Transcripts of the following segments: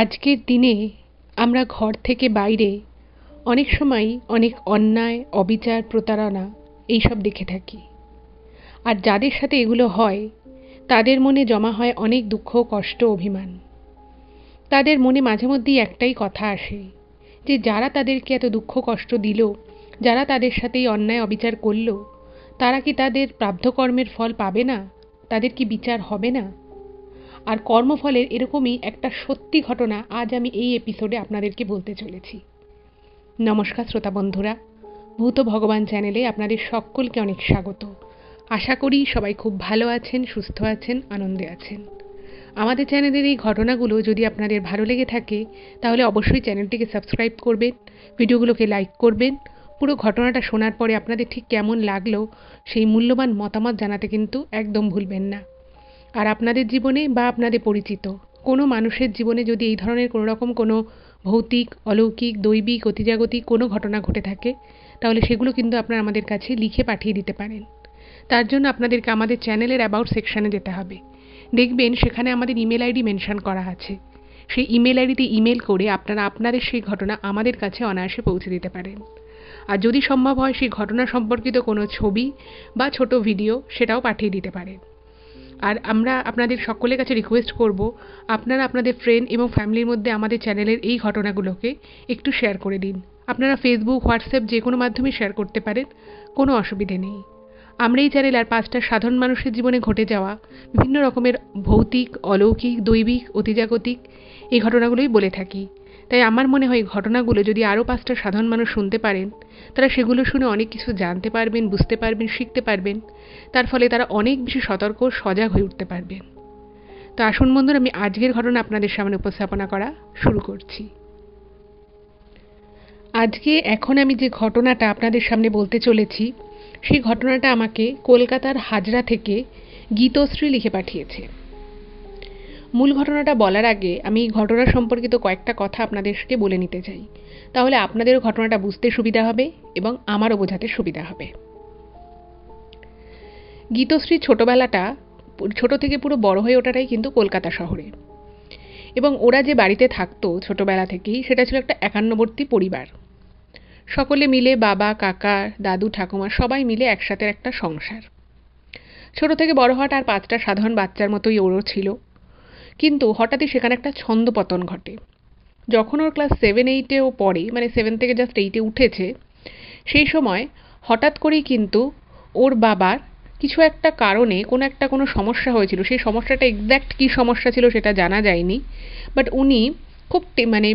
আজকের দিনে আমরা ঘর থেকে বাইরে অনেক সময় অনেক অন্যায়, অবিচার, প্রতারণা এইসব দেখে থাকি। আর যাদের সাথে এগুলো হয় তাদের মনে জমা হয় অনেক দুঃখ, কষ্ট, অভিমান। তাদের মনে মাঝে মধ্যেই একটাই কথা আসে যে যারা তাদেরকে এত দুঃখ কষ্ট দিল, যারা তাদের সাথে এই অন্যায় অবিচার করল, তারা কি তাদের প্রাপ্ত কর্মের ফল পাবে না? তাদের কি বিচার হবে না? আর কর্মফলের এরকমই একটা সত্যি ঘটনা আজ আমি এই এপিসোডে আপনাদেরকে বলতে চলেছি। নমস্কার শ্রোতা বন্ধুরা, ভূত ভগবান চ্যানেলে আপনাদের সকলকে অনেক স্বাগত। আশা করি সবাই খুব ভালো আছেন, সুস্থ আছেন, আনন্দে আছেন। আমাদের চ্যানেলের এই ঘটনাগুলো যদি আপনাদের ভালো লেগে থাকে তাহলে অবশ্যই চ্যানেলটিকে সাবস্ক্রাইব করবেন, ভিডিওগুলোকে লাইক করবেন। পুরো ঘটনাটা শোনার পরে আপনাদের ঠিক কেমন লাগলো সেই মূল্যবান মতামত জানাতে কিন্তু একদম ভুলবেন না। আর আপনাদের জীবনে বা আপনাদের পরিচিত কোনো মানুষের জীবনে যদি এই ধরনের কোনো রকম কোনো ভৌতিক, অলৌকিক, দৈবিক, অতিজাগতিক কোনো ঘটনা ঘটে থাকে তাহলে সেগুলো কিন্তু আপনারা আমাদের কাছে লিখে পাঠিয়ে দিতে পারেন। তার জন্য আপনাদেরকে আমাদের চ্যানেলের অ্যাবাউট সেকশানে যেতে হবে। দেখবেন সেখানে আমাদের ইমেল আইডি মেনশন করা আছে। সেই ইমেল আইডিতে ইমেল করে আপনারা আপনাদের সেই ঘটনা আমাদের কাছে অনায়াসে পৌঁছে দিতে পারেন। আর যদি সম্ভব হয় সেই ঘটনা সম্পর্কিত কোনো ছবি বা ছোট ভিডিও সেটাও পাঠিয়ে দিতে পারেন। আর আমরা আপনাদের সকলের কাছে রিকোয়েস্ট করব আপনারা আপনাদের ফ্রেন্ড এবং ফ্যামিলির মধ্যে আমাদের চ্যানেলের এই ঘটনাগুলোকে একটু শেয়ার করে দিন। আপনারা ফেসবুক, হোয়াটসঅ্যাপ যে কোনো মাধ্যমে শেয়ার করতে পারেন, কোনো অসুবিধে নেই। আমরা এই চ্যানেল আর 5টা সাধারণ মানুষের জীবনে ঘটে যাওয়া বিভিন্ন রকমের ভৌতিক, অলৌকিক, দৈবিক, অতিজাগতিক এই ঘটনাগুলোই বলে থাকি। তাই আমার মনে হয় ঘটনাগুলো যদি আরও 5টা সাধারণ মানুষ শুনতে পারেন তারা সেগুলো শুনে অনেক কিছু জানতে পারবেন, বুঝতে পারবেন, শিখতে পারবেন। তার ফলে তারা অনেক বেশি সতর্ক, সজাগ হয়ে উঠতে পারবেন। তো আসুন বন্ধুরা, আমি আজকের ঘটনা আপনাদের সামনে উপস্থাপনা করা শুরু করছি। এখন আমি যে ঘটনাটা আপনাদের সামনে বলতে চলেছি সেই ঘটনাটা আমাকে কলকাতার হাজরা থেকে গীতশ্রী লিখে পাঠিয়েছে। মূল ঘটনাটা বলার আগে আমি ঘটনা সম্পর্কিত কয়েকটা কথা আপনাদেরকে বলে নিতে চাই, তাহলে আপনাদেরও ঘটনাটা বুঝতে সুবিধা হবে এবং আমারও বোঝাতে সুবিধা হবে। গীতশ্রীর ছোটবেলাটা, ছোট থেকে পুরো বড় হয়ে ওঠাটাই কিন্তু কলকাতা শহরে। এবং ওরা যে বাড়িতে থাকতো ছোটবেলা থেকেই সেটা ছিল একটা একান্নবর্তী পরিবার। সকলে মিলে, বাবা, কাকা, দাদু, ঠাকুমা সবাই মিলে একসাথে একটা সংসার। ছোট থেকে বড় হওয়াটা আর 5টা সাধারণ বাচ্চার মতোই ওরও ছিল। কিন্তু হঠাৎই সেখানে একটা ছন্দপতন ঘটে। যখন ওর ক্লাস 7-8-এ ও পড়ে, মানে 7 থেকে জাস্ট 8-এ উঠেছে, সেই সময় হঠাৎ করেই কিন্তু ওর বাবার কিছু একটা কারণে কোনো সমস্যা হয়েছিল। সেই সমস্যাটা এক্স্যাক্ট কী সমস্যা ছিল সেটা জানা যায়নি, বাট উনি খুব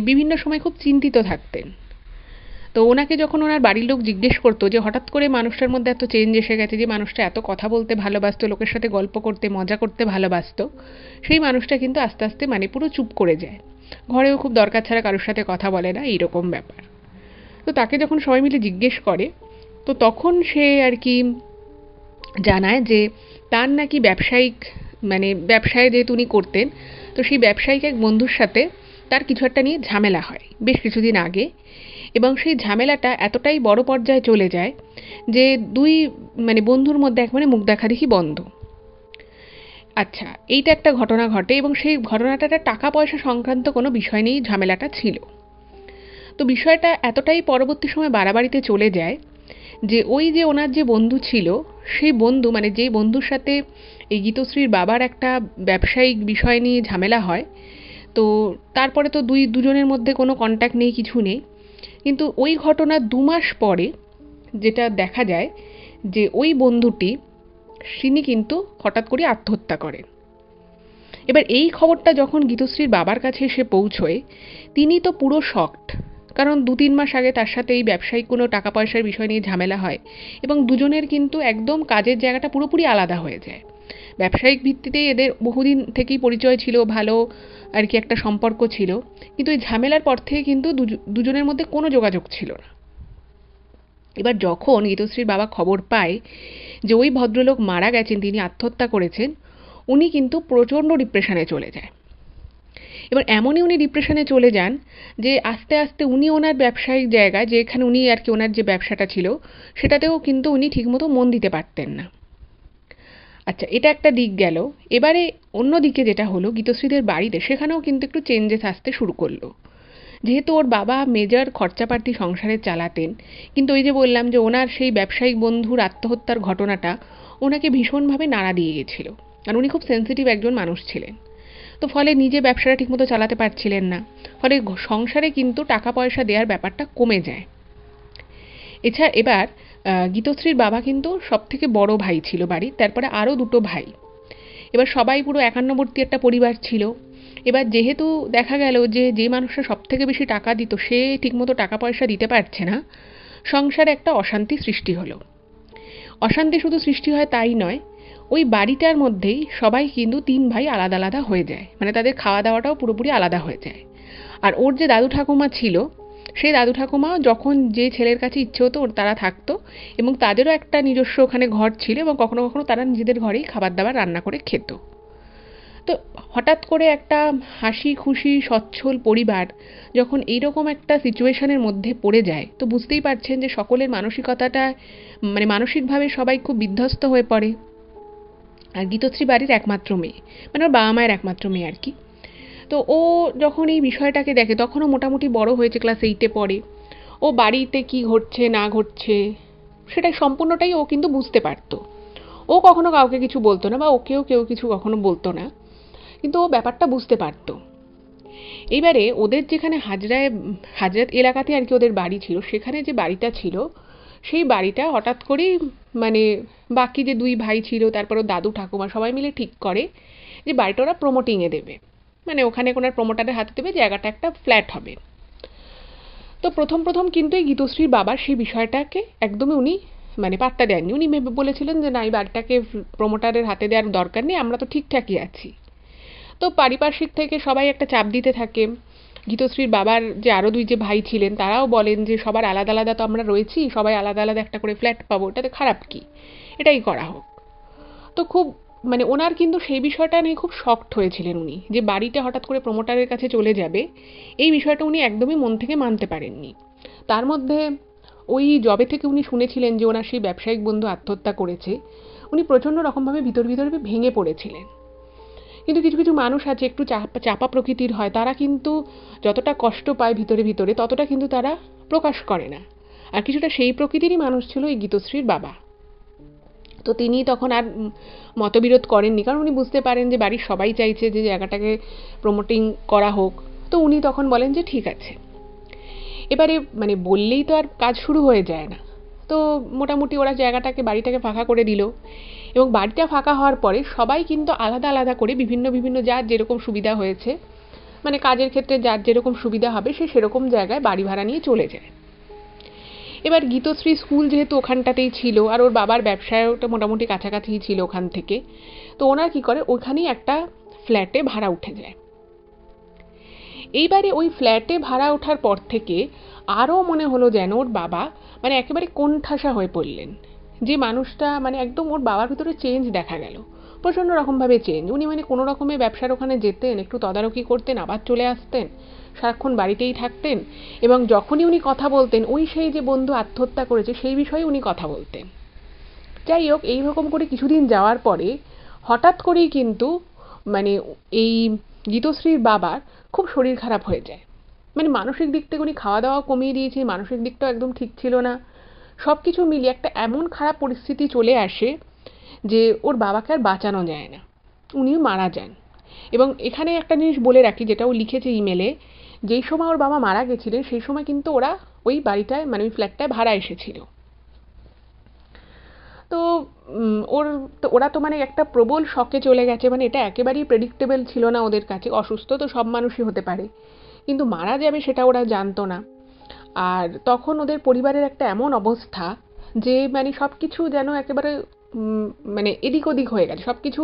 বিভিন্ন সময় খুব চিন্তিত থাকতেন। তো ওনাকে যখন ওনার বাড়ির লোক জিজ্ঞেস করতো যে হঠাৎ করে মানুষটার মধ্যে এত চেঞ্জ এসে গেছে, যে মানুষটা এত কথা বলতে ভালোবাসতো, লোকের সাথে গল্প করতে, মজা করতে ভালোবাসতো, সেই মানুষটা কিন্তু আস্তে আস্তে পুরো চুপ করে যায়। ঘরেও খুব দরকার ছাড়া কারোর সাথে কথা বলে না, এইরকম ব্যাপার। তো তাকে যখন সবাই মিলে জিজ্ঞেস করে তো তখন সে আর কি জানায় যে তার নাকি ব্যবসায় যেহেতু উনি করতেন, তো সেই ব্যবসায়িক এক বন্ধুর সাথে তার কিছু একটা নিয়ে ঝামেলা হয় বেশ কিছুদিন আগে। এবং সেই ঝামেলাটা এতটাই বড় পর্যায়ে চলে যায় যে দুই বন্ধুর মধ্যে একবারে মুখ দেখাদেখি বন্ধ। আচ্ছা, এইটা একটা ঘটনা ঘটে এবং সেই ঘটনাটা টাকা পয়সা সংক্রান্ত কোনো বিষয় নিয়েই ঝামেলাটা ছিল। তো বিষয়টা এতটাই পরবর্তী সময় বাড়াবাড়িতে চলে যায় যে ওই যে ওনার যে বন্ধু ছিল, সেই বন্ধু যেই বন্ধুর সাথে এই গীতশ্রীর বাবার একটা ব্যবসায়িক বিষয় নিয়ে ঝামেলা হয়, তো তারপরে তো দুজনের মধ্যে কোনো কন্ট্যাক্ট নেই, কিছু নেই। কিন্তু ওই ঘটনার 2 মাস পরে যেটা দেখা যায় যে ওই বন্ধুটি তিনি কিন্তু হঠাৎ করে আত্মহত্যা করেন। এবার এই খবরটা যখন গীতশ্রীর বাবার কাছে এসে পৌঁছয়, তিনি তো পুরো শকড। কারণ 2-3 মাস আগে তার সাথে এই ব্যবসায়িক কোনো টাকা পয়সার বিষয় নিয়ে ঝামেলা হয় এবং দুজনের কিন্তু একদম কাজের জায়গাটা পুরোপুরি আলাদা হয়ে যায়। ব্যবসায়িক ভিত্তিতেই এদের বহুদিন থেকেই পরিচয় ছিল, ভালো আর কি একটা সম্পর্ক ছিল, কিন্তু এই ঝামেলার পর থেকে কিন্তু দুজনের মধ্যে কোনো যোগাযোগ ছিল না। এবার যখন গীতশ্রীর বাবা খবর পায় যে ওই ভদ্রলোক মারা গেছেন, তিনি আত্মহত্যা করেছেন, উনি কিন্তু প্রচণ্ড ডিপ্রেশনে চলে যায়। এবার এমনই উনি ডিপ্রেশনে চলে যান যে আস্তে আস্তে উনি ওনার ব্যবসায়িক জায়গায়, যেখানে উনি আর কি ওনার যে ব্যবসাটা ছিল সেটাতেও কিন্তু উনি ঠিকমতো মন দিতে পারতেন না। আচ্ছা, এটা একটা দিক গেল। এবারে অন্য দিকে যেটা হলো গীতশ্রীদের বাড়িতে, সেখানেও কিন্তু একটু চেঞ্জেস আসতে শুরু করলো। যেহেতু ওর বাবা মেজর খরচাপাতি সংসারে চালাতেন, কিন্তু ওই যে বললাম যে ওনার সেই ব্যবসায়িক বন্ধুর আত্মহত্যার ঘটনাটা ওনাকে ভীষণভাবে নাড়া দিয়ে গেছিল। আর উনি খুব সেন্সিটিভ একজন মানুষ ছিলেন। তো ফলে নিজে ব্যবসাটা ঠিকমতো চালাতে পারছিলেন না। ফলে সংসারে কিন্তু টাকা পয়সা দেওয়ার ব্যাপারটা কমে যায়। এবার গীতশ্রীর বাবা কিন্তু সবথেকে বড় ভাই ছিল বাড়ির, তারপরে আরও দুটো ভাই। এবার সবাই পুরো একান্নবর্তী একটা পরিবার ছিল। এবার যেহেতু দেখা গেল যে যে মানুষটা সবথেকে বেশি টাকা দিত সে ঠিকমতো টাকা পয়সা দিতে পারছে না, সংসারে একটা অশান্তি সৃষ্টি হলো। অশান্তি শুধু সৃষ্টি হয় তাই নয়, ওই বাড়িটার মধ্যেই সবাই কিন্তু 3 ভাই আলাদা আলাদা হয়ে যায়, মানে তাদের খাওয়া দাওয়াটাও পুরোপুরি আলাদা হয়ে যায়। আর ওর যে দাদু ঠাকুমা ছিল, সেই দাদু ঠাকুমা যখন যে ছেলের কাছে ইচ্ছে হতো তারা থাকতো, এবং তাদেরও একটা নিজস্ব ওখানে ঘর ছিল, এবং কখনো কখনো তারা নিজেদের ঘরেই খাবার দাবার রান্না করে খেত। তো হঠাৎ করে একটা হাসি খুশি সচ্ছল পরিবার যখন এইরকম একটা সিচুয়েশনের মধ্যে পড়ে যায়, তো বুঝতেই পারছেন যে সকলের মানসিকতাটা, মানে মানসিকভাবে সবাই খুব বিধ্বস্ত হয়ে পড়ে। আর গীতশ্রী বাড়ির একমাত্র মেয়ে, মানে ওর বাবা মায়ের একমাত্র মেয়ে আর কি। তো ও যখন এই বিষয়টাকে দেখে, তখনও মোটামুটি বড় হয়েছে, ক্লাস 8-এ পড়ে। ও বাড়িতে কি ঘটছে না ঘটছে সেটা সম্পূর্ণটাই ও কিন্তু বুঝতে পারতো। ও কখনো কাউকে কিছু বলতো না, বা ওকেও কেউ কিছু কখনো বলতো না, কিন্তু ও ব্যাপারটা বুঝতে পারতো। এইবারে ওদের যেখানে হাজরাত এলাকাতে আর কি ওদের বাড়ি ছিল, সেখানে যে বাড়িটা ছিল সেই বাড়িটা হঠাৎ করেই, মানে বাকি যে 2 ভাই ছিল, তারপর ওর দাদু ঠাকুমা সবাই মিলে ঠিক করে যে বাড়িটা ওরা প্রমোটিংয়ে দেবে, মানে ওখানে কোনো প্রমোটারের হাতে দেবে, জায়গাটা একটা ফ্ল্যাট হবে। তো প্রথম প্রথম কিন্তু এই গীতশ্রীর বাবার সেই বিষয়টাকে একদমই উনি মানে পাত্তা দেননি। উনি বলেছিলেন যে না, এই বাড়িটাকে প্রমোটারের হাতে দেওয়ার দরকার নেই, আমরা তো ঠিকঠাকই আছি। তো পারিপার্শ্বিক থেকে সবাই একটা চাপ দিতে থাকে। গীতশ্রীর বাবার যে আরও 2 যে ভাই ছিলেন তারাও বলেন যে সবার আলাদা আলাদা তো আমরা রয়েছি, সবাই আলাদা আলাদা একটা করে ফ্ল্যাট পাবো, এটাতে খারাপ কি, এটাই করা হোক। তো খুব, মানে ওনার কিন্তু সেই বিষয়টা নিয়ে খুব শকড হয়েছিলেন উনি, যে বাড়িটা হঠাৎ করে প্রমোটারের কাছে চলে যাবে, এই বিষয়টা উনি একদমই মন থেকে মানতে পারেননি। তার মধ্যে ওই যবে থেকে উনি শুনেছিলেন যে ওনার সেই ব্যবসায়িক বন্ধু আত্মহত্যা করেছে, উনি প্রচণ্ড রকমভাবে ভিতর ভিতরে ভেঙে পড়েছিলেন। কিন্তু কিছু কিছু মানুষ আছে একটু চাপা প্রকৃতির হয়, তারা কিন্তু যতটা কষ্ট পায় ভিতরে ভিতরে ততটা কিন্তু তারা প্রকাশ করে না। আর কিছুটা সেই প্রকৃতিরই মানুষ ছিল এই গীতশ্রীর বাবা। তো তিনি তখন আর মতবিরোধ করেননি, কারণ উনি বুঝতে পারেন যে বাড়ির সবাই চাইছে যে জায়গাটাকে প্রমোটিং করা হোক। তো উনি তখন বলেন যে ঠিক আছে। এবারে মানে বললেই তো আর কাজ শুরু হয়ে যায় না। তো মোটামুটি ওরা বাড়িটাকে ফাঁকা করে দিল, এবং বাড়িটা ফাঁকা হওয়ার পরে সবাই কিন্তু আলাদা আলাদা করে বিভিন্ন বিভিন্ন যার যেরকম সুবিধা হয়েছে, মানে কাজের ক্ষেত্রে যার যেরকম সুবিধা হবে সে সেরকম জায়গায় বাড়ি ভাড়া নিয়ে চলে যায়। এবার গীতশ্রী স্কুল যেহেতু ওখানটাতেই ছিল, আর ওর বাবার ব্যবসায়টা মোটামুটি কাছাকাছিই ছিল ওখান থেকে, তো ওনার কি করে ওখানেই একটা ফ্ল্যাটে ভাড়া উঠে যায়। এইবারে ওই ফ্ল্যাটে ভাড়া ওঠার পর থেকে আরও মনে হলো যেন ওর বাবা মানে একেবারে কোণঠাসা হয়ে পড়লেন। যে মানুষটা, মানে একদম ওর বাবার ভিতরে চেঞ্জ দেখা গেল, প্রচণ্ড রকমভাবে চেঞ্জ। উনি মানে কোনো রকমে ব্যবসার ওখানে যেতেন, একটু তদারকি করতেন, আবার চলে আসতেন, সারাক্ষণ বাড়িতেই থাকতেন, এবং যখনই উনি কথা বলতেন ওই সেই যে বন্ধু আত্মহত্যা করেছে সেই বিষয়ে উনি কথা বলতেন। যাই হোক, এইরকম করে কিছুদিন যাওয়ার পরে হঠাৎ করেই কিন্তু মানে এই গীতশ্রীর বাবার খুব শরীর খারাপ হয়ে যায়। মানে মানসিক দিক থেকে উনি খাওয়া দাওয়া কমিয়ে দিয়েছে, মানসিক দিকটাও একদম ঠিক ছিল না। সব কিছু মিলিয়ে একটা এমন খারাপ পরিস্থিতি চলে আসে যে ওর বাবাকে আর বাঁচানো যায় না, উনিও মারা যান। এবং এখানে একটা জিনিস বলে রাখি, যেটা ও লিখেছে ইমেলে, যেই সময় ওর বাবা মারা গেছিলেন সেই সময় কিন্তু ওরা ওই বাড়িটায়, মানে ওই ফ্ল্যাটটায় ভাড়া এসেছিল। তো ওরা তো মানে একটা প্রবল শকে চলে গেছে, মানে এটা একেবারেই প্রেডিক্টেবল ছিল না ওদের কাছে। অসুস্থ তো সব মানুষই হতে পারে, কিন্তু মারা যাবে সেটা ওরা জানতো না। আর তখন ওদের পরিবারের একটা এমন অবস্থা যে মানে সব কিছু যেন একেবারে মানে এদিক ওদিক হয়ে গেছে, সব কিছু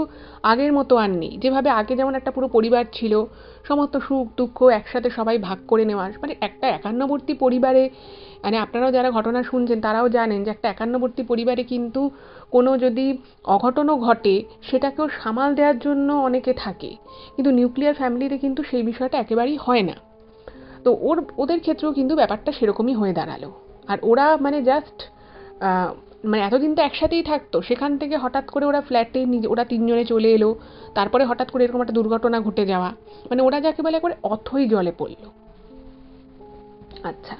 আগের মতো আর নেই। যেভাবে আগে যেমন একটা পুরো পরিবার ছিল, সমস্ত সুখ দুঃখ একসাথে সবাই ভাগ করে নেওয়ার, মানে একটা একান্নবর্তী পরিবারে, মানে আপনারাও যারা ঘটনা শুনছেন তারাও জানেন যে একটা একান্নবর্তী পরিবারে কিন্তু কোনো যদি অঘটনও ঘটে সেটাকেও সামাল দেওয়ার জন্য অনেকে থাকে, কিন্তু নিউক্লিয়ার ফ্যামিলিতে কিন্তু সেই বিষয়টা একেবারেই হয় না। তো ওদের ক্ষেত্রেও কিন্তু ব্যাপারটা সেরকমই হয়ে দাঁড়ালো। আর ওরা মানে জাস্ট মানে এতদিন তো একসাথেই থাকতো, সেখান থেকে হঠাৎ করে ওরা ফ্ল্যাটে ওরা তিনজনে চলে এলো, তারপরে হঠাৎ করে এরকম একটা দুর্ঘটনা ঘটে যাওয়া, মানে ওরা যাকে বলে একবারে অথই জলে পড়লো। আচ্ছা,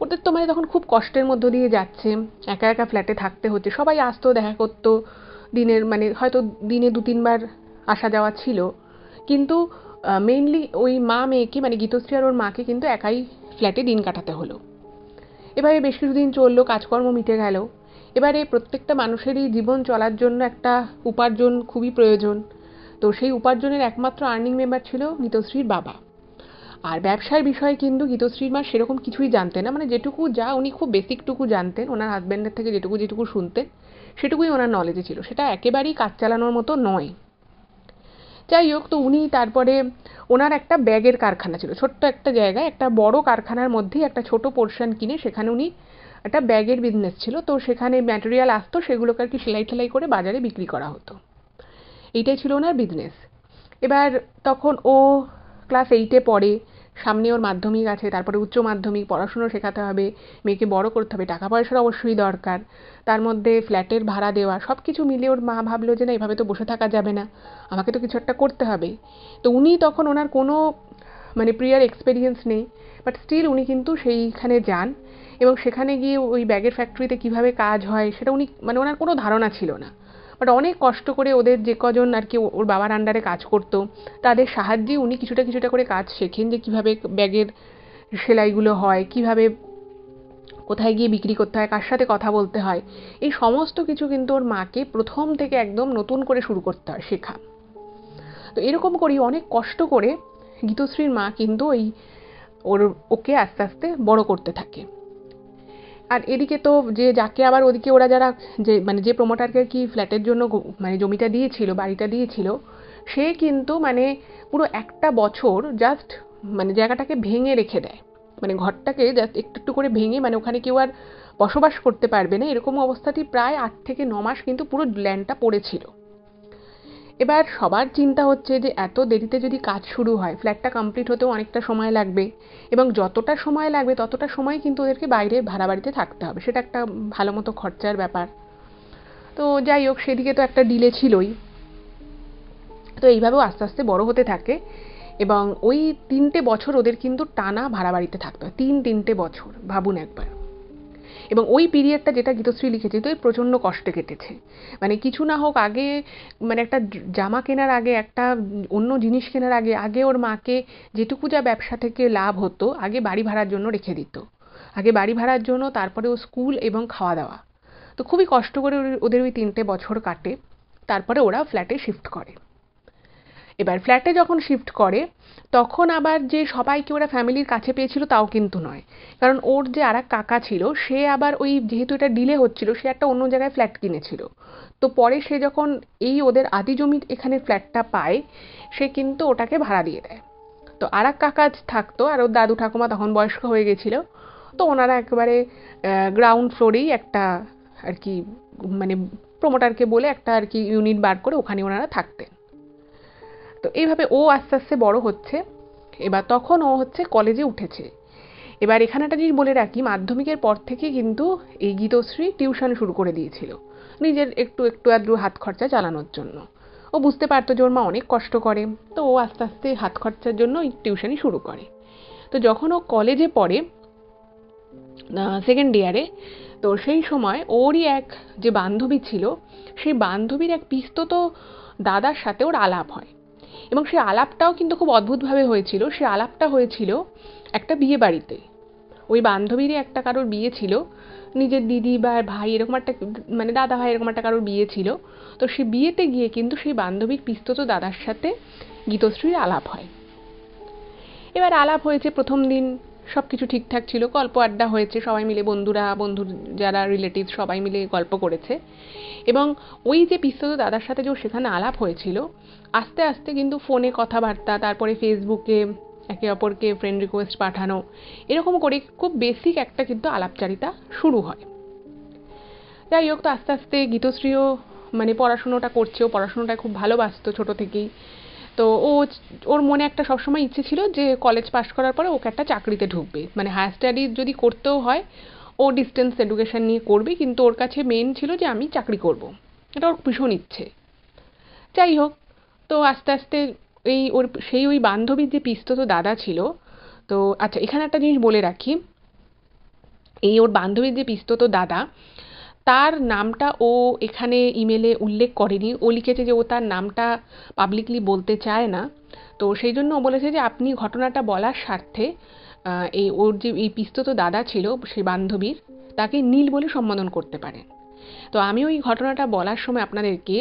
ওদের তো মানে তখন খুব কষ্টের মধ্য দিয়ে যাচ্ছে, একা একা ফ্ল্যাটে থাকতে হচ্ছে, সবাই আসতো দেখা করতো, দিনের মানে হয়তো দিনে 2-3 বার আসা যাওয়া ছিল, কিন্তু মেইনলি ওই মা মেয়েকে মানে গীতশ্রী আর ওর মাকে কিন্তু একাই ফ্ল্যাটে দিন কাটাতে হলো। এভাবে বেশ কিছুদিন চললো, কাজকর্ম মিটে গেল। এবারে প্রত্যেকটা মানুষেরই জীবন চলার জন্য একটা উপার্জন খুবই প্রয়োজন। তো সেই উপার্জনের একমাত্র আর্নিং মেম্বার ছিল গীতশ্রীর বাবা। আর ব্যবসার বিষয়ে কিন্তু গীতশ্রীর মা সেরকম কিছুই জানতেন না, মানে যেটুকু যা উনি খুব বেসিকটুকু জানতেন, ওনার হাজব্যান্ডের থেকে যেটুকু যেটুকু শুনতেন সেটুকুই ওনার নলেজে ছিল, সেটা একেবারেই কাজ চালানোর মতো নয়। যাই হোক, তো উনি তারপরে ওনার একটা ব্যাগের কারখানা ছিল, ছোট্ট একটা জায়গায় একটা বড় কারখানার মধ্যেই একটা ছোট পোর্শন কিনে সেখানে উনি একটা ব্যাগের বিজনেস ছিল, তো সেখানে ম্যাটেরিয়াল আসতো, সেগুলোকে আর কি সেলাই টেলাই করে বাজারে বিক্রি করা হতো। এইটাই ছিল ওনার বিজনেস। এবার তখন ও ক্লাস 8-এ পড়ে, সামনে ওর মাধ্যমিক আছে, তারপরে উচ্চ মাধ্যমিক, পড়াশুনো শেখাতে হবে, মেয়েকে বড় করতে হবে, টাকা পয়সার অবশ্যই দরকার, তার মধ্যে ফ্ল্যাটের ভাড়া দেওয়া, সব কিছু মিলিয়ে ওর মা ভাবলো যে না, এভাবে তো বসে থাকা যাবে না, আমাকে তো কিছু একটা করতে হবে। তো উনি তখন ওনার কোনো মানে প্রিয়ার এক্সপেরিয়েন্স নেই, বাট স্টিল উনি কিন্তু সেইখানে যান, এবং সেখানে গিয়ে ওই ব্যাগের ফ্যাক্টরিতে কীভাবে কাজ হয় সেটা উনি মানে ওনার কোনো ধারণা ছিল না। বাট অনেক কষ্ট করে ওদের যে কজন আর কি ওর বাবার আন্ডারে কাজ করতো তাদের সাহায্যে উনি কিছুটা কিছুটা করে কাজ শেখেন, যে কীভাবে ব্যাগের সেলাইগুলো হয়, কীভাবে কোথায় গিয়ে বিক্রি করতে হয়, কার সাথে কথা বলতে হয়, এই সমস্ত কিছু কিন্তু ওর মাকে প্রথম থেকে একদম নতুন করে শুরু করতে হয় শেখা। তো এরকম করেই অনেক কষ্ট করে গীতশ্রীর মা কিন্তু ওকে আস্তে আস্তে বড় করতে থাকে। আর এদিকে তো যাকে আবার ওদিকে ওরা যারা মানে যে প্রমোটারকে কি ফ্ল্যাটের জন্য মানে জমিটা দিয়েছিল, বাড়িটা দিয়েছিল, সে কিন্তু মানে পুরো একটা বছর জাস্ট মানে জায়গাটাকে ভেঙে রেখে দেয়, মানে ঘরটাকে জাস্ট একটু একটু করে ভেঙে, মানে ওখানে কেউ আর বসবাস করতে পারবে না এরকম অবস্থাতেই প্রায় 8 থেকে 9 মাস কিন্তু পুরো ল্যান্ডটা পড়েছিল। এবার সবার চিন্তা হচ্ছে যে এত দেরিতে যদি কাজ শুরু হয়, ফ্ল্যাটটা কমপ্লিট হতেও অনেকটা সময় লাগবে, এবং যতটা সময় লাগবে ততটা সময় কিন্তু ওদেরকে বাইরে ভাড়া বাড়িতে থাকতে হবে, সেটা একটা ভালো মতো খরচার ব্যাপার। তো যাই হোক, সেদিকে তো একটা ডিলে ছিলই। তো এইভাবেও আস্তে আস্তে বড় হতে থাকে, এবং ওই 3টে বছর ওদের কিন্তু টানা ভাড়া বাড়িতে থাকতে হয়, 3টে বছর, ভাবুন একবার। এবং ওই পিরিয়ডটা যেটা গীতশ্রী লিখেছে, তো প্রচণ্ড কষ্টে কেটেছে, মানে কিছু না হোক আগে মানে একটা জামা কেনার আগে, একটা অন্য জিনিস কেনার আগে আগে ওর মাকে যেটুকু যা ব্যবসা থেকে লাভ হতো আগে বাড়ি ভাড়ার জন্য রেখে দিত, আগে বাড়ি ভাড়ার জন্য, তারপরে ও স্কুল এবং খাওয়া দাওয়া। তো খুবই কষ্ট করে ওদের ওই 3টে বছর কাটে, তারপরে ওরা ফ্ল্যাটে শিফট করে। এবার ফ্ল্যাটে যখন শিফট করে তখন আবার যে সবাইকে ওরা ফ্যামিলির কাছে পেয়েছিল তাও কিন্তু নয়, কারণ ওর যে আর এক কাকা ছিল সে আবার ওই যেহেতু এটা ডিলে হচ্ছিল, সে একটা অন্য জায়গায় ফ্ল্যাট কিনেছিল। তো পরে সে যখন এই ওদের আদি জমি এখানে ফ্ল্যাটটা পায়, সে কিন্তু ওটাকে ভাড়া দিয়ে দেয়। তো আর এক কাকা থাকতো, আর ওর দাদু ঠাকুমা তখন বয়স্ক হয়ে গেছিল, তো ওনারা একেবারে গ্রাউন্ড ফ্লোরেই একটা আর কি মানে প্রমোটারকে বলে একটা আর কি ইউনিট বার করে ওখানে ওনারা থাকতেন। তো এইভাবে ও আস্তে আস্তে বড় হচ্ছে। এবার তখন ও হচ্ছে কলেজে উঠেছে। এবার এখানে একটা জিনিস বলে রাখি, মাধ্যমিকের পর থেকে কিন্তু এই গীতশ্রী টিউশন শুরু করে দিয়েছিল, নিজের একটু একটু আধটু হাত খরচা চালানোর জন্য। ও বুঝতে পারতো যে ওর মা অনেক কষ্ট করে, তো ও আস্তে আস্তে হাত খরচার জন্য এই টিউশনই শুরু করে। তো যখন ও কলেজে পড়ে, সেকেন্ড ইয়ারে, তো সেই সময় ওরই এক যে বান্ধবী ছিল, সেই বান্ধবীর এক পিসতো দাদার সাথে ওর আলাপ হয়, এবং সেই আলাপটাও কিন্তু খুব অদ্ভুতভাবে হয়েছিল। সেই আলাপটা হয়েছিল একটা বিয়ে বাড়িতে, ওই বান্ধবীরই একটা কারোর বিয়ে ছিল, নিজের দিদি বা ভাই এরকম একটা মানে দাদা ভাই এরকম একটা কারোর বিয়ে ছিল। তো সেই বিয়েতে গিয়ে কিন্তু সেই বান্ধবীর পিসতো দাদার সাথে গীতশ্রীর আলাপ হয়। এবার আলাপ হয়েছে, প্রথম দিন সব কিছু ঠিকঠাক ছিল, গল্প আড্ডা হয়েছে, সবাই মিলে বন্ধুর যারা রিলেটিভ সবাই মিলে গল্প করেছে, এবং ওই যে পিসতো দাদার সাথে যে সেখানে আলাপ হয়েছিল, আস্তে আস্তে কিন্তু ফোনে কথাবার্তা, তারপরে ফেসবুকে একে অপরকে ফ্রেন্ড রিকোয়েস্ট পাঠানো, এরকম করে খুব বেসিক একটা কিন্তু আলাপচারিতা শুরু হয়। যাই হোক, তো আস্তে আস্তে গীতশ্রীও মানে পড়াশুনোটা করছে, ও পড়াশুনোটা খুব ভালোবাসতো ছোটো থেকেই। তো ওর মনে একটা সবসময় ইচ্ছে ছিল যে কলেজ পাশ করার পরে ওকে একটা চাকরিতে ঢুকবে, মানে হায়ার স্টাডি যদি করতেও হয় ও ডিস্টেন্স এডুকেশন নিয়ে করবে, কিন্তু ওর কাছে মেন ছিল যে আমি চাকরি করব, এটা ওর ভীষণ ইচ্ছে। যাই হোক, তো আস্তে আস্তে ওই বান্ধবীর যে পিসতো দাদা ছিল, তো আচ্ছা এখানে একটা জিনিস বলে রাখি, এই ওর বান্ধবীর যে পিসতো দাদা, তার নামটা ও এখানে ইমেলে উল্লেখ করেনি। ও লিখেছে যে ও তার নামটা পাবলিকলি বলতে চায় না। তো সেই জন্য ও বলেছে যে আপনি ঘটনাটা বলার স্বার্থে ওর যে এই পিসতো দাদা ছিল সেই বান্ধবীর, তাকে নীল বলে সম্বোধন করতে পারেন। তো আমি ওই ঘটনাটা বলার সময় আপনাদেরকে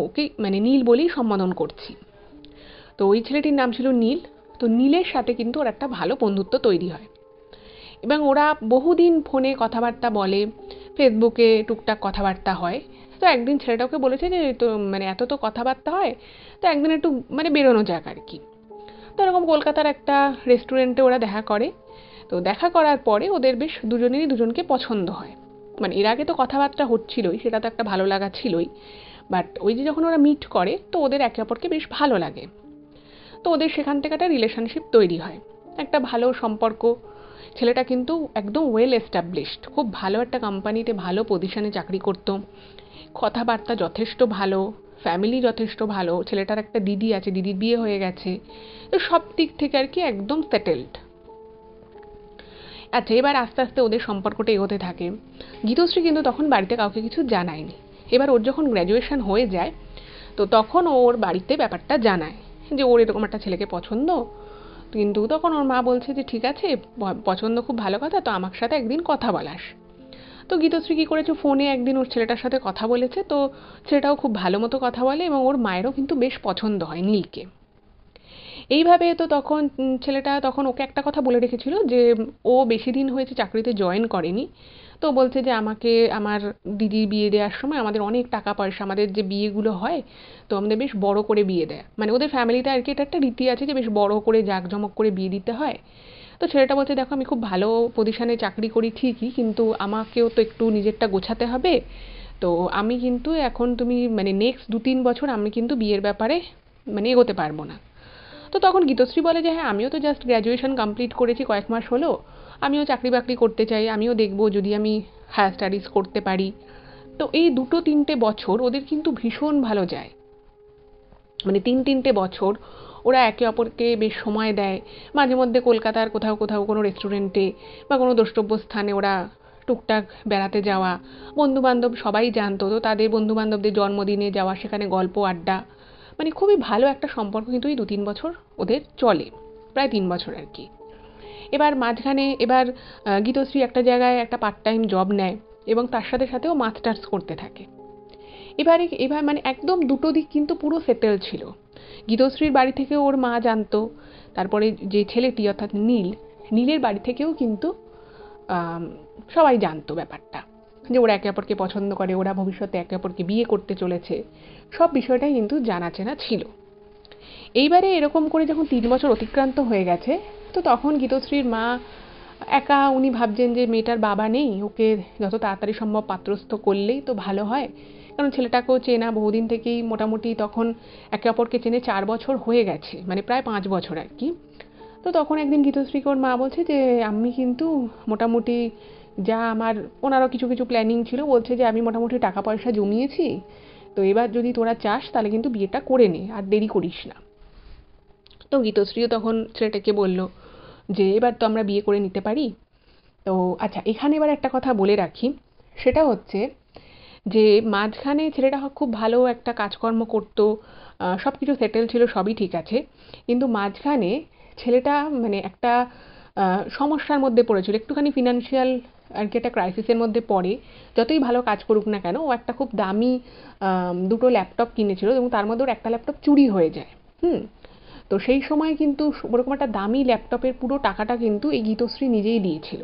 ওকে মানে নীল বলেই সম্বোধন করছি। তো ওই ছেলেটির নাম ছিল নীল। তো নীলের সাথে কিন্তু ওর একটা ভালো বন্ধুত্ব তৈরি হয় এবং ওরা বহুদিন ফোনে কথাবার্তা বলে, ফেসবুকে টুকটাক কথাবার্তা হয়। তো একদিন ছেলেটা ওকে বলেছে যে তো মানে এত তো কথাবার্তা হয়, তো একদিন একটু মানে বেরোনো যাক আর কি। তো এরকম কলকাতার একটা রেস্টুরেন্টে ওরা দেখা করে। তো দেখা করার পরে ওদের বেশ দুজনেরই দুজনকে পছন্দ হয়। মানে এর আগে তো কথাবার্তা হচ্ছিলই, সেটা তো একটা ভালো লাগা ছিলই, বাট ওই যে যখন ওরা মিট করে তো ওদের একে অপরকে বেশ ভালো লাগে। তো ওদের সেখান থেকে একটা রিলেশনশিপ তৈরি হয়, একটা ভালো সম্পর্ক। ছেলেটা কিন্তু একদম ওয়েল এস্টাবলিশড, খুব ভালো একটা কোম্পানিতে ভালো পজিশনে চাকরি করতো, কথাবার্তা যথেষ্ট ভালো, ফ্যামিলি যথেষ্ট ভালো, ছেলেটার একটা দিদি আছে, দিদির বিয়ে হয়ে গেছে। তো সব দিক থেকে আর কি একদম সেটেলড। আচ্ছা এবার আস্তে আস্তে ওদের সম্পর্কটা এগোতে থাকে। গীতশ্রী কিন্তু তখন বাড়িতে কাউকে কিছু জানায়নি। এবার ওর যখন গ্র্যাজুয়েশন হয়ে যায়, তো তখন ওর বাড়িতে ব্যাপারটা জানায় যে ওর এরকম একটা ছেলেকে পছন্দ। কিন্তু তখন ওর মা বলছে যে ঠিক আছে, পছন্দ খুব ভালো কথা, তো আমার সাথে একদিন কথা বলাস। তো গীতশ্রী কী করেছে, ফোনে একদিন ওর ছেলেটার সাথে কথা বলেছে। তো ছেলেটাও খুব ভালো মতো কথা বলে এবং ওর মায়েরও কিন্তু বেশ পছন্দ হয় নীলকে। এইভাবে তো তখন ছেলেটা তখন ওকে একটা কথা বলে রেখেছিল যে ও বেশি দিন হয়েছে চাকরিতে জয়েন করেনি। তো বলছে যে আমাকে আমার দিদির বিয়ে দেওয়ার সময় আমাদের অনেক টাকা পয়সা, আমাদের যে বিয়েগুলো হয় তো আমাদের বেশ বড় করে বিয়ে দেয়, মানে ওদের ফ্যামিলিতে আর কি এটা একটা রীতি আছে যে বেশ বড় করে জাঁকজমক করে বিয়ে দিতে হয়। তো ছেলেটা বলছে দেখো আমি খুব ভালো পজিশনে চাকরি করি ঠিকই, কিন্তু আমাকেও তো একটু নিজেরটা গোছাতে হবে। তো আমি কিন্তু এখন তুমি মানে নেক্সট 2-3 বছর আমি কিন্তু বিয়ের ব্যাপারে মানে এগোতে পারবো না। তো তখন গীতশ্রী বলে যে হ্যাঁ আমিও তো জাস্ট গ্র্যাজুয়েশন কমপ্লিট করেছি, কয়েক মাস হলো, আমিও চাকরি বাকরি করতে চাই, আমিও দেখবো যদি আমি হায়ার স্টাডিজ করতে পারি। তো এই 2-3 বছর ওদের কিন্তু ভীষণ ভালো যায়, মানে 3-3 বছর ওরা একে অপরকে বেশ সময় দেয়। মাঝে মধ্যে কলকাতার কোথাও কোথাও কোনো রেস্টুরেন্টে বা কোনো দ্রষ্টব্য স্থানে ওরা টুকটাক বেড়াতে যাওয়া, বন্ধু বান্ধব সবাই জানতো, তো তাদের বন্ধু বান্ধবদের জন্মদিনে যাওয়া, সেখানে গল্প আড্ডা, মানে খুবই ভালো একটা সম্পর্ক কিন্তু এই 2-3 বছর ওদের চলে, প্রায় 3 বছর আর কি। এবার মাঝখানে গীতশ্রী একটা জায়গায় একটা পার্ট টাইম জব নেয় এবং তার সাথে সাথেও মাস্টার্স করতে থাকে। এবার মানে একদম দুটো দিক কিন্তু পুরো সেটেল ছিল। গীতশ্রীর বাড়ি থেকে ওর মা জানতো, তারপরে যে ছেলেটি অর্থাৎ নীলের বাড়ি থেকেও কিন্তু সবাই জানতো ব্যাপারটা, যে ওরা একে অপরকে পছন্দ করে, ওরা ভবিষ্যতে একে অপরকে বিয়ে করতে চলেছে, সব বিষয়টাই কিন্তু জানাচেনা ছিল। এইবারে এরকম করে যখন 3 বছর অতিক্রান্ত হয়ে গেছে, তো তখন গীতশ্রীর মা একা, উনি ভাবছেন যে মেয়েটার বাবা নেই, ওকে যত তাড়াতাড়ি সম্ভব পাত্রস্থ করলেই তো ভালো হয়, কারণ ছেলেটাকেও চেনা বহুদিন থেকেই, মোটামুটি তখন একে অপরকে চেনে 4 বছর হয়ে গেছে, মানে প্রায় 5 বছর আর কি। তো তখন একদিন গীতশ্রীকে ওর মা বলছে যে আমি কিন্তু মোটামুটি যা আমার, ওনারও কিছু কিছু প্ল্যানিং ছিল, বলছে যে আমি মোটামুটি টাকা পয়সা জমিয়েছি, তো এবার যদি তোরা চাস তাহলে কিন্তু বিয়েটা করে নে, আর দেরি করিস না। তো গীতশ্রীও তখন ছেলেটাকে বলল যে এবার তো আমরা বিয়ে করে নিতে পারি। তো আচ্ছা এখানে এবার একটা কথা বলে রাখি, সেটা হচ্ছে যে মাঝখানে ছেলেটা খুব ভালো একটা কাজকর্ম করতো, সব কিছু সেটেল ছিল, সবই ঠিক আছে, কিন্তু মাঝখানে ছেলেটা মানে একটা সমস্যার মধ্যে পড়েছিল, একটুখানি ফিনান্সিয়াল আর কি একটা ক্রাইসিসের মধ্যে পড়ে। যতই ভালো কাজ করুক না কেন, ও একটা খুব দামি দুটো ল্যাপটপ কিনেছিল এবং তার মধ্যে ওর একটা ল্যাপটপ চুরি হয়ে যায়। হুম। তো সেই সময় কিন্তু ওরকম একটা দামি ল্যাপটপের পুরো টাকাটা কিন্তু এই গীতশ্রী নিজেই দিয়েছিল।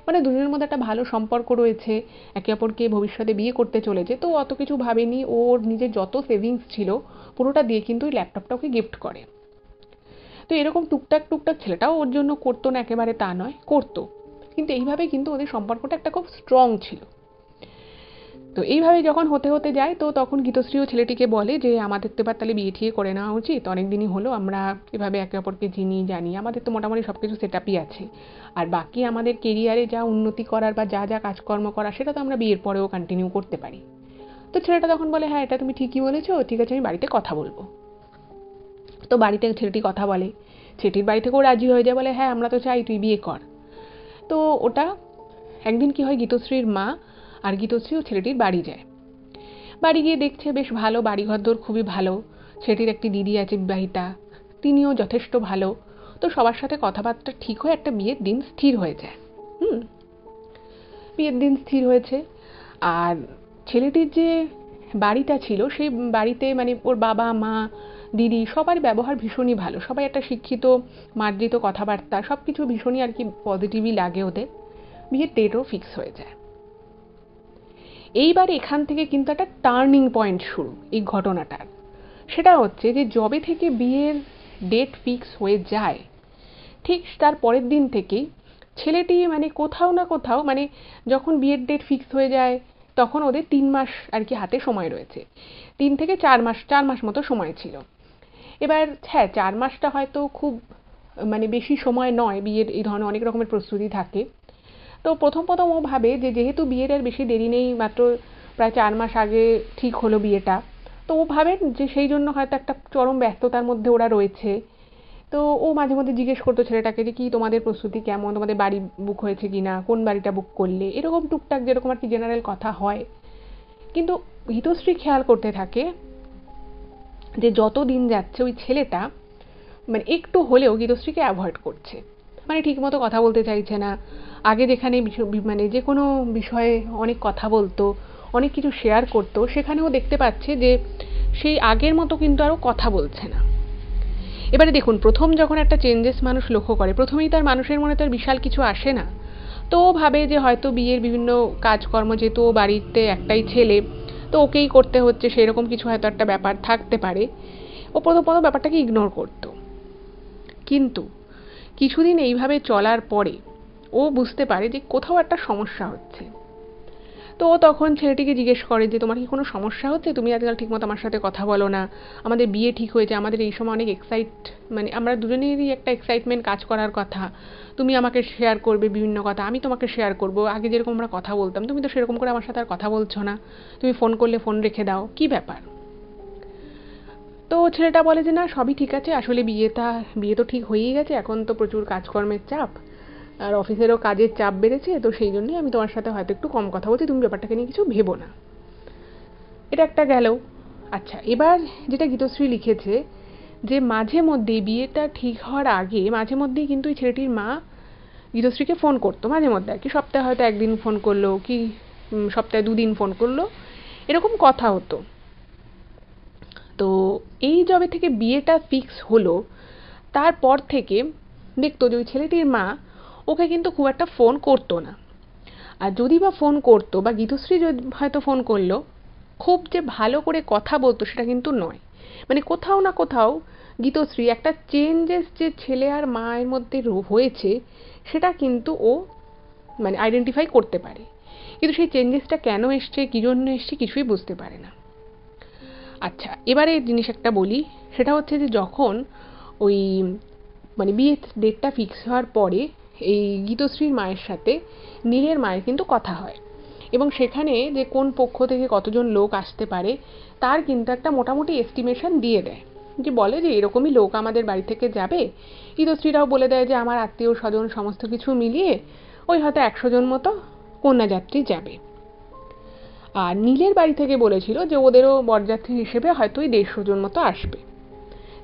মানে দুজনের মধ্যে একটা ভালো সম্পর্ক রয়েছে, একে অপরকে ভবিষ্যতে বিয়ে করতে চলেছে, তো অত কিছু ভাবেনি, ওর নিজের যত সেভিংস ছিল পুরোটা দিয়ে কিন্তু ওই ল্যাপটপটা ওকে গিফট করে। তো এরকম টুকটাক টুকটাক ছেলেটাও ওর জন্য করতো না, একেবারে তা নয়, করতো, কিন্তু এইভাবে কিন্তু ওদের সম্পর্কটা একটা খুব স্ট্রং ছিল। তো এইভাবে যখন হতে হতে যায়, তো তখন গীতশ্রীও ছেলেটিকে বলে যে আমাদের তো এবার তাহলে বিয়ে ঠিয়ে করে নেওয়া উচিত, অনেক দিনই হলো আমরা এভাবে একে অপরকে চিনি জানি, আমাদের তো মোটামুটি সব কিছু সেট আপই আছে, আর বাকি আমাদের কেরিয়ারে যা উন্নতি করার বা যা যা কাজকর্ম করার সেটা তো আমরা বিয়ের পরেও কন্টিনিউ করতে পারি। তো ছেলেটা তখন বলে হ্যাঁ এটা তুমি ঠিকই বলেছো, ঠিক আছে আমি বাড়িতে কথা বলবো। তো বাড়িতে ছেলেটি কথা বলে, ছেলেটির বাড়ি থেকেও রাজি হয়ে যায়, বলে হ্যাঁ আমরা তো চাই তুই বিয়ে কর। তো ওটা একদিন কি হয়, গীতশ্রীর মা আর গীতশ্রী ও ছেলেটির বাড়ি যায়। বাড়ি গিয়ে দেখছে বেশ ভালো, বাড়ি ঘরদোর খুবই ভালো, ছেলেটির একটি দিদি আছে বিবাহিতা, তিনিও যথেষ্ট ভালো। তো সবার সাথে কথাবার্তা ঠিক হয়ে একটা বিয়ের দিন স্থির হয়ে যায়। বিয়ের দিন স্থির হয়েছে। আর ছেলেটির যে বাড়িটা ছিল সেই বাড়িতে মানে ওর বাবা মা দিদি সবার ব্যবহার ভীষণই ভালো, সবাই একটা শিক্ষিত মার্জিত কথাবার্তা, সব কিছু ভীষণই আর কি পজিটিভই লাগে ওদের। বিয়ের ডেটও ফিক্স হয়ে যায়। এইবার এখান থেকে কিন্তু একটা টার্নিং পয়েন্ট শুরু এই ঘটনাটার। সেটা হচ্ছে যে যবে থেকে বিয়ের ডেট ফিক্স হয়ে যায়, ঠিক তার পরের দিন থেকেই ছেলেটি মানে কোথাও না কোথাও মানে যখন বিয়ের ডেট ফিক্স হয়ে যায় তখন ওদের 3 মাস আর কি হাতে সময় রয়েছে, 3 থেকে 4 মাস মতো সময় ছিল। এবার হ্যাঁ 4 মাসটা হয়তো খুব মানে বেশি সময় নয়, বিয়ের এই ধরনের অনেক রকমের প্রস্তুতি থাকে। তো প্রথম ও ভাবে যে যেহেতু বিয়ের আর বেশি দেরি নেই, মাত্র প্রায় 4 মাস আগে ঠিক হলো বিয়েটা, তো ও ভাবে যে সেই জন্য হয়তো একটা চরম ব্যস্ততার মধ্যে ওরা রয়েছে। তো ও মাঝে মধ্যে জিজ্ঞেস করতো ছেলেটাকে যে কি তোমাদের প্রস্তুতি কেমন, তোমাদের বাড়ি বুক হয়েছে কিনা, কোন বাড়িটা বুক করলে, এরকম টুকটাক যেরকম আর কি জেনারেল কথা হয়। কিন্তু গীতশ্রী খেয়াল করতে থাকে যে যত দিন যাচ্ছে ওই ছেলেটা মানে একটু হলেও গীতশ্রীকে অ্যাভয়েড করছে, মানে ঠিকমতো কথা বলতে চাইছে না। আগে যেখানে মানে যে কোনো বিষয়ে অনেক কথা বলতো, অনেক কিছু শেয়ার করতো, সেখানেও দেখতে পাচ্ছে যে সেই আগের মতো কিন্তু আরও কথা বলছে না। এবারে দেখুন প্রথম যখন একটা চেঞ্জেস মানুষ লক্ষ্য করে, প্রথমেই তার মানুষের মনে তার বিশাল কিছু আসে না। তো ও ভাবে যে হয়তো বিয়ের বিভিন্ন কাজকর্ম, যেহেতু ও বাড়িতে একটাই ছেলে তো ওকেই করতে হচ্ছে, সেরকম কিছু হয়তো একটা ব্যাপার থাকতে পারে। ও প্রথম ব্যাপারটাকে ইগনোর করতো। কিন্তু কিছুদিন এইভাবে চলার পরে ও বুঝতে পারে যে কোথাও একটা সমস্যা হচ্ছে। তো ও তখন ছেলেটিকে জিজ্ঞেস করে যে তোমার কি কোনো সমস্যা হচ্ছে, তুমি আজকাল ঠিকমতো আমার সাথে কথা বলো না, আমাদের বিয়ে ঠিক হয়েছে, আমাদের এই সময় অনেক মানে আমরা দুজনেরই একটা এক্সাইটমেন্ট কাজ করার কথা, তুমি আমাকে শেয়ার করবে বিভিন্ন কথা, আমি তোমাকে শেয়ার করব, আগে যেরকম আমরা কথা বলতাম তুমি তো সেরকম করে আমার সাথে আর কথা বলছো না, তুমি ফোন করলে ফোন রেখে দাও, কি ব্যাপার? তো ছেলেটা বলে যে না সবই ঠিক আছে, আসলে বিয়ে তো ঠিক হয়েই গেছে, এখন তো প্রচুর কাজকর্মের চাপ আর অফিসেরও কাজের চাপ বেড়েছে, তো সেই জন্যই আমি তোমার সাথে হয়তো একটু কম কথা বলছি, তুমি ব্যাপারটাকে নিয়ে কিছু ভেবো না। এটা একটা গেল। আচ্ছা এবার যেটা গীতশ্রী লিখেছে যে মাঝে মধ্যেই বিয়েটা ঠিক হওয়ার আগে মাঝে মধ্যেই কিন্তু এই ছেলেটির মা গীতশ্রীকে ফোন করতো, মাঝে মধ্যে আর কি, সপ্তাহে হয়তো একদিন ফোন করলো কি সপ্তাহে 2 দিন ফোন করলো, এরকম কথা হতো। তো এই যবে থেকে বিয়েটা ফিক্স হলো তারপর থেকে দেখতো যে ওই ছেলেটির মা ওকে কিন্তু খুব একটা ফোন করতো না। আর যদি বা ফোন করতো বা গীতশ্রী হয়তো ফোন করলো, খুব যে ভালো করে কথা বলতো সেটা কিন্তু নয়। মানে কোথাও না কোথাও গীতশ্রী একটা চেঞ্জেস যে ছেলে আর মায়ের মধ্যে হয়েছে সেটা কিন্তু ও মানে আইডেন্টিফাই করতে পারে, কিন্তু সেই চেঞ্জেসটা কেন এসছে, কী জন্য এসছে, কিছুই বুঝতে পারে না। আচ্ছা এবারে জিনিস একটা বলি, সেটা হচ্ছে যে যখন ওই মানে বিয়ের ডেটটা ফিক্স হওয়ার পরে এই গীতশ্রীর মায়ের সাথে নীলের মায়ের কিন্তু কথা হয়, এবং সেখানে যে কোন পক্ষ থেকে কতজন লোক আসতে পারে তার কিন্তু একটা মোটামুটি এস্টিমেশন দিয়ে দেয়, যে বলে যে এরকমই লোক আমাদের বাড়ি থেকে যাবে। গীতশ্রীরাও বলে দেয় যে আমার আত্মীয় স্বজন সমস্ত কিছু মিলিয়ে ওই হয়তো 100 জন মতো কন্যাযাত্রী যাবে। আর নীলের বাড়ি থেকে বলেছিল যে ওদেরও বরযাত্রী হিসেবে হয়তো ওই 150 জন মতো আসবে।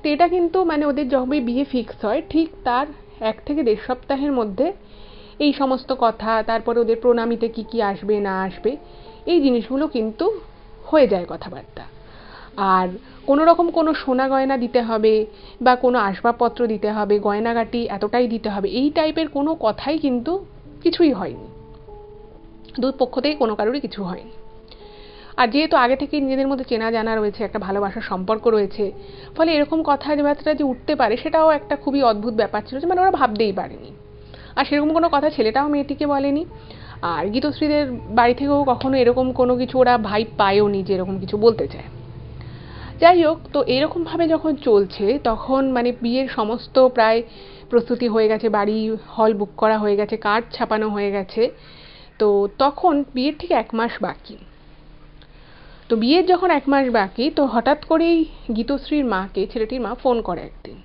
তো এটা কিন্তু মানে ওদের যবে বিয়ে ফিক্স হয় ঠিক তার 1 থেকে 1.5 সপ্তাহের মধ্যে এই সমস্ত কথা, তারপরে ওদের প্রণামীতে কি কি আসবে না আসবে এই জিনিসগুলো কিন্তু হয়ে যায় কথাবার্তা। আর কোনো রকম কোনো সোনা গয়না দিতে হবে বা কোনো আসবাবপত্র দিতে হবে, গয়নাগাটি এতটাই দিতে হবে, এই টাইপের কোনো কথাই কিন্তু কিছুই হয়নি, দুই পক্ষ থেকে কোনো কারোরই কিছু হয়নি। আর যেহেতু আগে থেকেই নিজেদের মধ্যে চেনা জানা রয়েছে, একটা ভালোবাসার সম্পর্ক রয়েছে, ফলে এরকম কথাবার্তা যে উঠতে পারে সেটাও একটা খুবই অদ্ভুত ব্যাপার ছিল, যে মানে ওরা ভাবতেই পারেনি। আর সেরকম কোনো কথা ছেলেটাও মেয়েটিকে বলেনি। আর গীতশ্রীদের বাড়ি থেকেও কখনো এরকম কোনো কিছু ওরা ভাইব পায়ওনি যে এরকম কিছু বলতে চায়। যাই হোক, তো এরকমভাবে যখন চলছে তখন মানে বিয়ের সমস্ত প্রায় প্রস্তুতি হয়ে গেছে, বাড়ি হল বুক করা হয়ে গেছে, কার্ড ছাপানো হয়ে গেছে। তো তখন বিয়ের ঠিক 1 মাস বাকি। তো বিয়ের যখন 1 মাস বাকি, তো হঠাৎ করেই গীতশ্রীর মাকে ছেলেটির মা ফোন করে একদিন।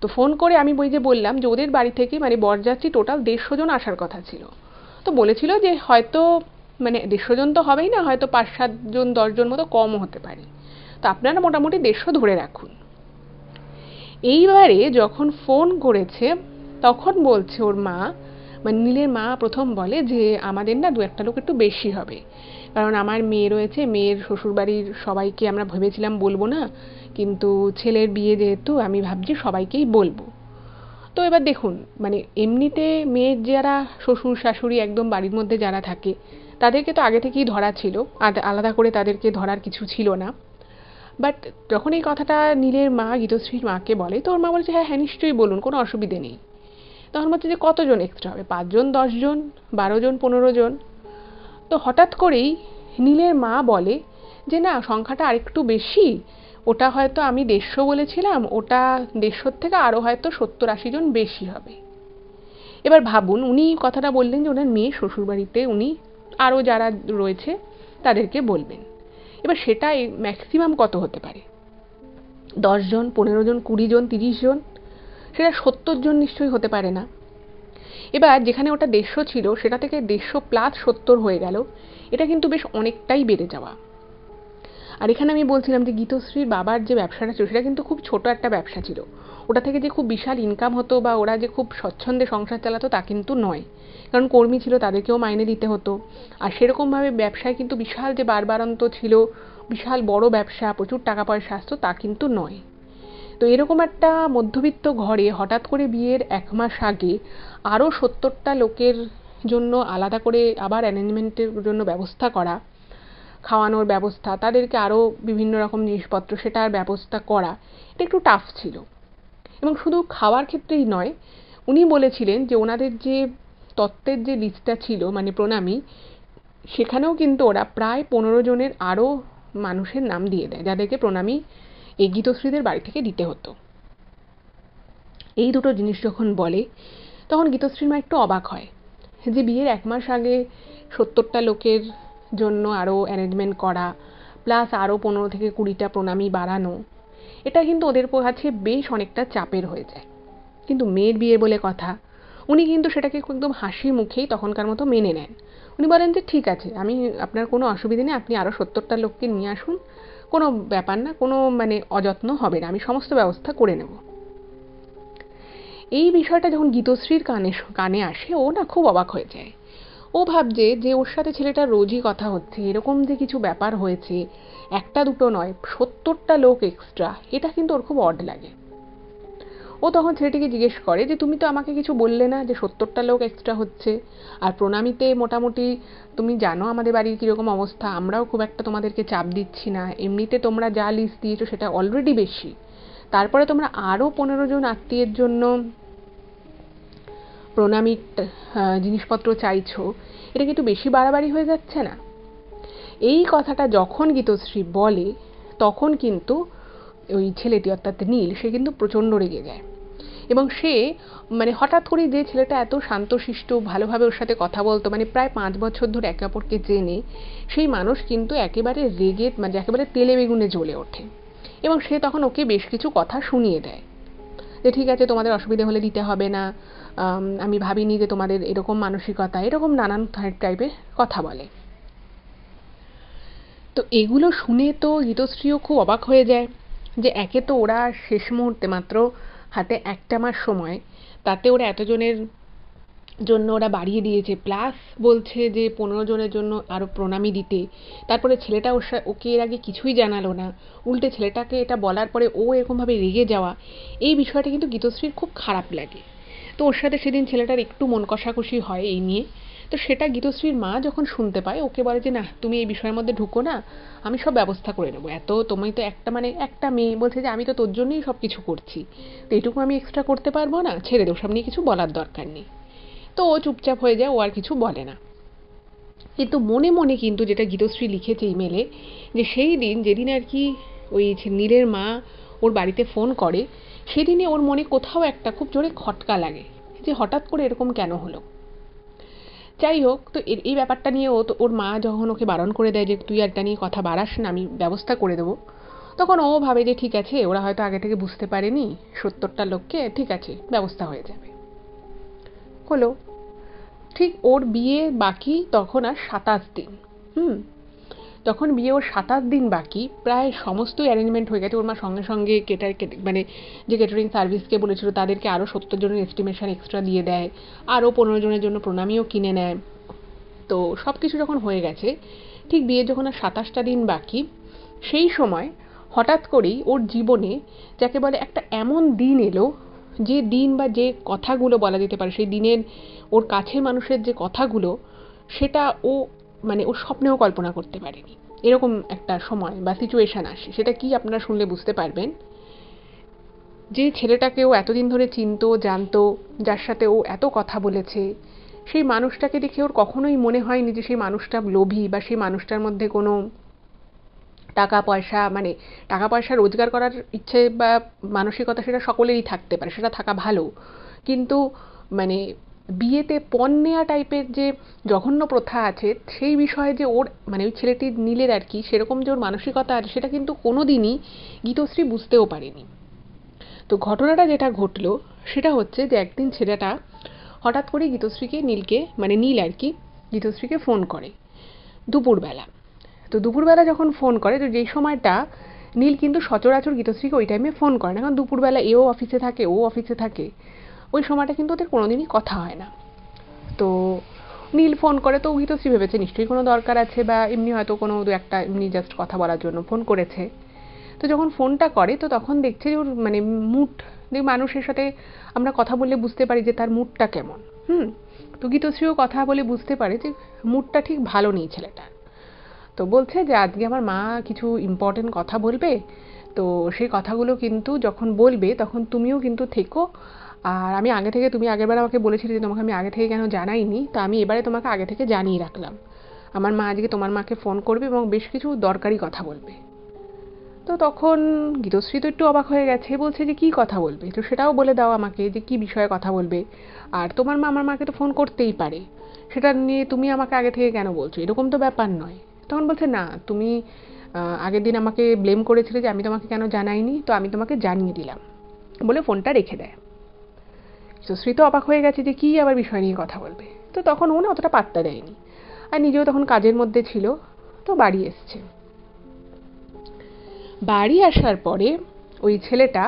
তো ফোন করে আমি বললাম যে ওদের বাড়ি থেকে মানে বরযাত্রী টোটাল 150 জন আসার কথা ছিল। তো বলেছিল যে হয়তো মানে 150 জন তো হবেই না, হয়তো 5-7 জন 10 জন মতো কমও হতে পারে, তো আপনারা মোটামুটি 150 ধরে রাখুন। এইবারে যখন ফোন করেছে তখন বলছে ওর মা, মানে নীলের মা প্রথম বলে যে আমাদের না 2-1 লোক একটু বেশি হবে, কারণ আমার মেয়ে রয়েছে, মেয়ের শ্বশুরবাড়ির সবাইকে আমরা ভেবেছিলাম বলবো না, কিন্তু ছেলের বিয়ে যেহেতু আমি ভাবছি সবাইকেই বলবো। তো এবার দেখুন, মানে এমনিতে মেয়ের যারা শ্বশুর শাশুড়ি একদম বাড়ির মধ্যে যারা থাকে তাদেরকে তো আগে থেকেই ধরা ছিল, আলাদা করে তাদেরকে ধরার কিছু ছিল না। বাট যখন এই কথাটা নীলের মা গীতশ্রীর মাকে বলে, তো ওর মা বলছে হ্যাঁ হ্যাঁ নিশ্চয়ই বলুন, কোনো অসুবিধে নেই। তখন বলছে যে কতজন এক্সট্রা হবে, 5 জন, 10 জন, 12 জন, 15 জন? তো হঠাৎ করেই নীলের মা বলে যে না, সংখ্যাটা আরেকটু বেশি, ওটা হয়তো আমি 150 বলেছিলাম, ওটা 150 থেকে আরও হয়তো 70-80 জন বেশি হবে। এবার ভাবুন, উনি কথাটা বললেন যে ওনার মেয়ে শ্বশুরবাড়িতে উনি আরও যারা রয়েছে তাদেরকে বলবেন। এবার সেটা ম্যাক্সিমাম কত হতে পারে? 10 জন, 15 জন, 20 জন, 30 জন? সেটা 70 জন নিশ্চয়ই হতে পারে না। এবার যেখানে ওটা 150 ছিল সেটা থেকে 150 প্লাস 70 হয়ে গেল, এটা কিন্তু বেশ অনেকটাই বেড়ে যাওয়া। আর এখানে আমি বলছিলাম যে গীতশ্রীর বাবার যে ব্যবসাটা ছিল সেটা কিন্তু খুব ছোট একটা ব্যবসা ছিল, ওটা থেকে যে খুব বিশাল ইনকাম হতো বা ওরা যে খুব স্বচ্ছন্দে সংসার চালাতো তা কিন্তু নয়, কারণ কর্মী ছিল, তাদেরকেও মাইনে দিতে হতো। আর সেরকমভাবে ব্যবসায় কিন্তু বিশাল যে বাড়বাড়ন্ত ছিল, বিশাল বড় ব্যবসা, প্রচুর টাকা পয়সা আসতো তা কিন্তু নয়। তো এরকম একটা মধ্যবিত্ত ঘরে হঠাৎ করে বিয়ের 1 মাস আগে আরও 70টা লোকের জন্য আলাদা করে আবার অ্যারেঞ্জমেন্টের জন্য ব্যবস্থা করা, খাওয়ানোর ব্যবস্থা, তাদেরকে আরও বিভিন্ন রকম জিনিসপত্র সেটার ব্যবস্থা করা, এটা একটু টাফ ছিল। এবং শুধু খাওয়ার ক্ষেত্রেই নয়, উনি বলেছিলেন যে ওনাদের যে তত্ত্বের যে লিস্টটা ছিল মানে প্রণামী, সেখানেও কিন্তু ওরা প্রায় 15 জনের আরও মানুষের নাম দিয়ে দেয় যাদেরকে প্রণামী এই গীতশ্রীদের বাড়ি থেকে দিতে হতো। এই দুটো জিনিস যখন বলে তখন গীতশ্রীর মা একটু অবাক হয় যে বিয়ের 1 মাস আগে 70টা লোকের জন্য আরও অ্যারেঞ্জমেন্ট করা, প্লাস আরও 15 থেকে 20টা প্রণামী বাড়ানো, এটা কিন্তু ওদের কাছে বেশ অনেকটা চাপের হয়ে যায়। কিন্তু মেয়ের বিয়ে বলে কথা, উনি কিন্তু সেটাকে একদম হাসি মুখেই তখনকার মতো মেনে নেন। উনি বলেন যে ঠিক আছে, আমি আপনার কোনো অসুবিধে নেই, আপনি আরও 70টা লোককে নিয়ে আসুন, কোনো ব্যাপার না, কোনো মানে অযত্ন হবে না, আমি সমস্ত ব্যবস্থা করে নেব। এই বিষয়টা যখন গীতশ্রীর কানে আসে, ও না খুব অবাক হয়ে যায়। ও ভাবছে যে ওর সাথে ছেলেটার রোজই কথা হচ্ছে, এরকম যে কিছু ব্যাপার হয়েছে, একটা দুটো নয়, 70টা লোক এক্সট্রা, এটা কিন্তু ওর খুব অড লাগে। ও তখন ছেলেটিকে জিজ্ঞেস করে যে তুমি তো আমাকে কিছু বললে না যে 70টা লোক এক্সট্রা হচ্ছে, আর প্রণামীতে মোটামুটি তুমি জানো আমাদের বাড়ির কীরকম অবস্থা, আমরাও খুব একটা তোমাদেরকে চাপ দিচ্ছি না, এমনিতে তোমরা যা লিস্ট দিয়েছো সেটা অলরেডি বেশি, তারপরে তোমরা আরও 15 জন আত্মীয়ের জন্য প্রণামীর জিনিসপত্র চাইছো, এটা কি একটু বেশি বাড়াবাড়ি হয়ে যাচ্ছে না? এই কথাটা যখন গীতশ্রী বলে তখন কিন্তু ওই ছেলেটি অর্থাৎ নীল, সে কিন্তু প্রচণ্ড রেগে যায়। এবং সে মানে হঠাৎ করেই যে ছেলেটা এত শান্তশিষ্ট, ভালোভাবে ওর সাথে কথা বলতো, মানে প্রায় 5 বছর ধরে একে অপরকে চেনে, সেই মানুষ কিন্তু একেবারে রেগে মানে একেবারে তেলে বেগুনে জ্বলে ওঠে। এবং সে তখন ওকে বেশ কিছু কথা শুনিয়ে দেয় যে ঠিক আছে, তোমাদের অসুবিধে হলে দিতে হবে না, আমি ভাবিনি যে তোমাদের এরকম মানসিকতা, এরকম নানান টাইপের কথা বলে। তো এগুলো শুনে তো গীতশ্রীও খুব অবাক হয়ে যায় যে একে তো ওরা শেষ মুহূর্তে মাত্র হাতে 1 মাস সময়, তাতে ওরা এতজনের জন্য ওরা বাড়িয়ে দিয়েছে, প্লাস বলছে যে 15 জনের জন্য আরও প্রণামী দিতে। তারপরে ছেলেটা ওকে এর আগে কিছুই জানালো না, উল্টে ছেলেটাকে এটা বলার পরে ও এরকমভাবে রেগে যাওয়া, এই বিষয়টা কিন্তু গীতশ্রীর খুব খারাপ লাগে। তো ওর সাথে সেদিন ছেলেটার একটু মন কষাকষি হয় এই নিয়ে। তো সেটা গীতশ্রীর মা যখন শুনতে পায়, ওকে বলে যে না, তুমি এই বিষয়ের মধ্যে ঢুকো না, আমি সব ব্যবস্থা করে নেবো, এত তুমি তো একটা মেয়ে, বলছে যে আমি তো তোর জন্যই সব কিছু করছি, তো এইটুকু আমি এক্সট্রা করতে পারবো না, ছেড়ে দেও, সব নিয়ে কিছু বলার দরকার নেই। তো ও চুপচাপ হয়ে যায়, ও আর কিছু বলে না। কিন্তু মনে মনে কিন্তু যেটা গীতশ্রী লিখেছে ইমেলে, যে সেই দিন যেদিন আর কি ওই নীলের মা ওর বাড়িতে ফোন করে, সেদিনই ওর মনে কোথাও একটা খুব জোরে খটকা লাগে যে হঠাৎ করে এরকম কেন হলো। যাই হোক, তো এই ব্যাপারটা নিয়ে ও তো ওর মা যখন ওকে বারণ করে দেয় যে তুই এটা নিয়ে কথা বাড়াস না, আমি ব্যবস্থা করে দেবো, তখন ও ভাবে যে ঠিক আছে, ওরা হয়তো আগে থেকে বুঝতে পারেনি 70টা লোককে, ঠিক আছে ব্যবস্থা হয়ে যাবে। হলো। ঠিক ওর বিয়ে বাকি তখন আর 27 দিন। তখন বিয়ে ওর 27 দিন বাকি, প্রায় সমস্ত অ্যারেঞ্জমেন্ট হয়ে গেছে। ওর মা সঙ্গে সঙ্গে মানে যে কেটারিং সার্ভিসকে বলেছিল তাদেরকে আরও 70 জনের এস্টিমেশন এক্সট্রা দিয়ে দেয়, আরও 15 জনের জন্য প্রণামীও কিনে নেয়। তো সব কিছু যখন হয়ে গেছে, ঠিক বিয়ে যখন আর 27টা দিন বাকি, সেই সময় হঠাৎ করেই ওর জীবনে যাকে বলে একটা এমন দিন এলো, যে দিন বা যে কথাগুলো বলা যেতে পারে সেই দিনের ওর কাছের মানুষের যে কথাগুলো, সেটা ও মানে ওর স্বপ্নেও কল্পনা করতে পারেনি। এরকম একটা সময় বা সিচুয়েশন আসে, সেটা কি আপনারা শুনলে বুঝতে পারবেন। যে ছেলেটাকে ও এতদিন ধরে চিনতো, জানতো, যার সাথে ও এত কথা বলেছে, সেই মানুষটাকে দেখে ওর কখনোই মনে হয়নি যে সেই মানুষটা লোভী বা সেই মানুষটার মধ্যে কোনো টাকা পয়সা, মানে টাকা পয়সা রোজগার করার ইচ্ছে বা মানসিকতা সেটা সকলেরই থাকতে পারে, সেটা থাকা ভালো, কিন্তু মানে বিয়েতে পণ নেওয়া টাইপের যে জঘন্য প্রথা আছে, সেই বিষয়ে যে ওর মানে ওই ছেলেটির নীলের আর কি সেরকম যে ওর মানসিকতা আছে, সেটা কিন্তু কোনোদিনই গীতশ্রী বুঝতেও পারেনি। তো ঘটনাটা যেটা ঘটলো সেটা হচ্ছে যে একদিন ছেলেটা হঠাৎ করে গীতশ্রীকে নীলকে মানে নীল আর কি গীতশ্রীকে ফোন করে দুপুরবেলা। তো দুপুরবেলা যখন ফোন করে, তো যেই সময়টা নীল কিন্তু সচরাচর গীতশ্রীকে ওই টাইমে ফোন করে না, কারণ দুপুরবেলা এও অফিসে থাকে, ও অফিসে থাকে, ওই সময়টা কিন্তু ওদের কোনোদিনই কথা হয় না। তো নীল ফোন করে, তো গীতশ্রী ভেবেছে নিশ্চয়ই কোনো দরকার আছে বা এমনি হয়তো কোনো দু একটা এমনি জাস্ট কথা বলার জন্য ফোন করেছে। তো যখন ফোনটা করে, তো তখন দেখছে যে ওর মানে মুড, যে মানুষের সাথে আমরা কথা বললে বুঝতে পারি যে তার মুডটা কেমন। তো গীতশ্রীও কথা বলে বুঝতে পারে যে মুডটা ঠিক ভালো নেই ছেলেটার। তো বলছে যে আজকে আমার মা কিছু ইম্পর্টেন্ট কথা বলবে, তো সেই কথাগুলো কিন্তু যখন বলবে তখন তুমিও কিন্তু থেকো, আর আমি আগে থেকে, তুমি আগেরবার আমাকে বলেছিলে যে তোমাকে আমি আগে থেকে কেন জানাইনি, তো আমি এবারে তোমাকে আগে থেকে জানিয়ে রাখলাম, আমার মা আজকে তোমার মাকে ফোন করবে এবং বেশ কিছু দরকারি কথা বলবে। তো তখন গীতশ্রী তো একটু অবাক হয়ে গেছে, বলছে যে কী কথা বলবে, তো সেটাও বলে দাও আমাকে যে কী বিষয়ে কথা বলবে, আর তোমার মা আমার মাকে তো ফোন করতেই পারে, সেটা নিয়ে তুমি আমাকে আগে থেকে কেন বলছো, এরকম তো ব্যাপার নয়। তখন বলছে না, তুমি আগের দিন আমাকে ব্লেম করেছিলে যে আমি তোমাকে কেন জানাইনি, তো আমি তোমাকে জানিয়ে দিলাম, বলে ফোনটা রেখে দেয়। সুশ্রী তো অবাক হয়ে গেছে যে কী আবার বিষয় নিয়ে কথা বলবে, তো তখন ও না অতটা পাত্তা দেয়নি, আর নিজেও তখন কাজের মধ্যে ছিল। তো বাড়ি এসছে। বাড়ি আসার পরে ওই ছেলেটা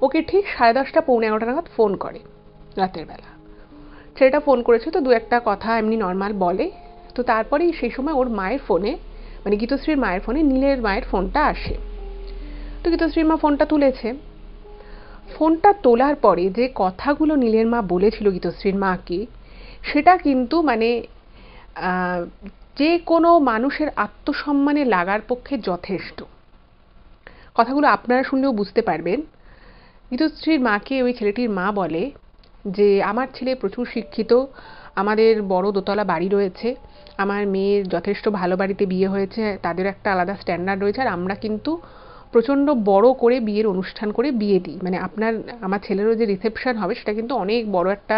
ওকে ঠিক 10:30 পৌনে 11টা নাগাদ ফোন করে রাতের বেলা। ছেলেটা ফোন করেছে, তো দু একটা কথা এমনি নর্মাল বলে। তো তারপরেই সেই সময় ওর মায়ের ফোনে, মানে গীতশ্রীর মায়ের ফোনে নীলের মায়ের ফোনটা আসে। তো গীতশ্রীর মা ফোনটা তুলেছে। ফোনটা তোলার পরে যে কথাগুলো নীলের মা বলেছিল গীতশ্রীর মাকে, সেটা কিন্তু মানে যে কোনো মানুষের আত্মসম্মানে লাগার পক্ষে যথেষ্ট। কথাগুলো আপনারা শুনলেও বুঝতে পারবেন। গীতশ্রীর মাকে ওই ছেলেটির মা বলে যে আমার ছেলে প্রচুর শিক্ষিত, আমাদের বড় দোতলা বাড়ি রয়েছে, আমার মেয়ের যথেষ্ট ভালো বাড়িতে বিয়ে হয়েছে, তাদের একটা আলাদা স্ট্যান্ডার্ড রয়েছে, আর আমরা কিন্তু প্রচণ্ড বড় করে বিয়ের অনুষ্ঠান করে বিয়ে দিই, মানে আমার ছেলেরও যে রিসেপশন হবে সেটা কিন্তু অনেক বড় একটা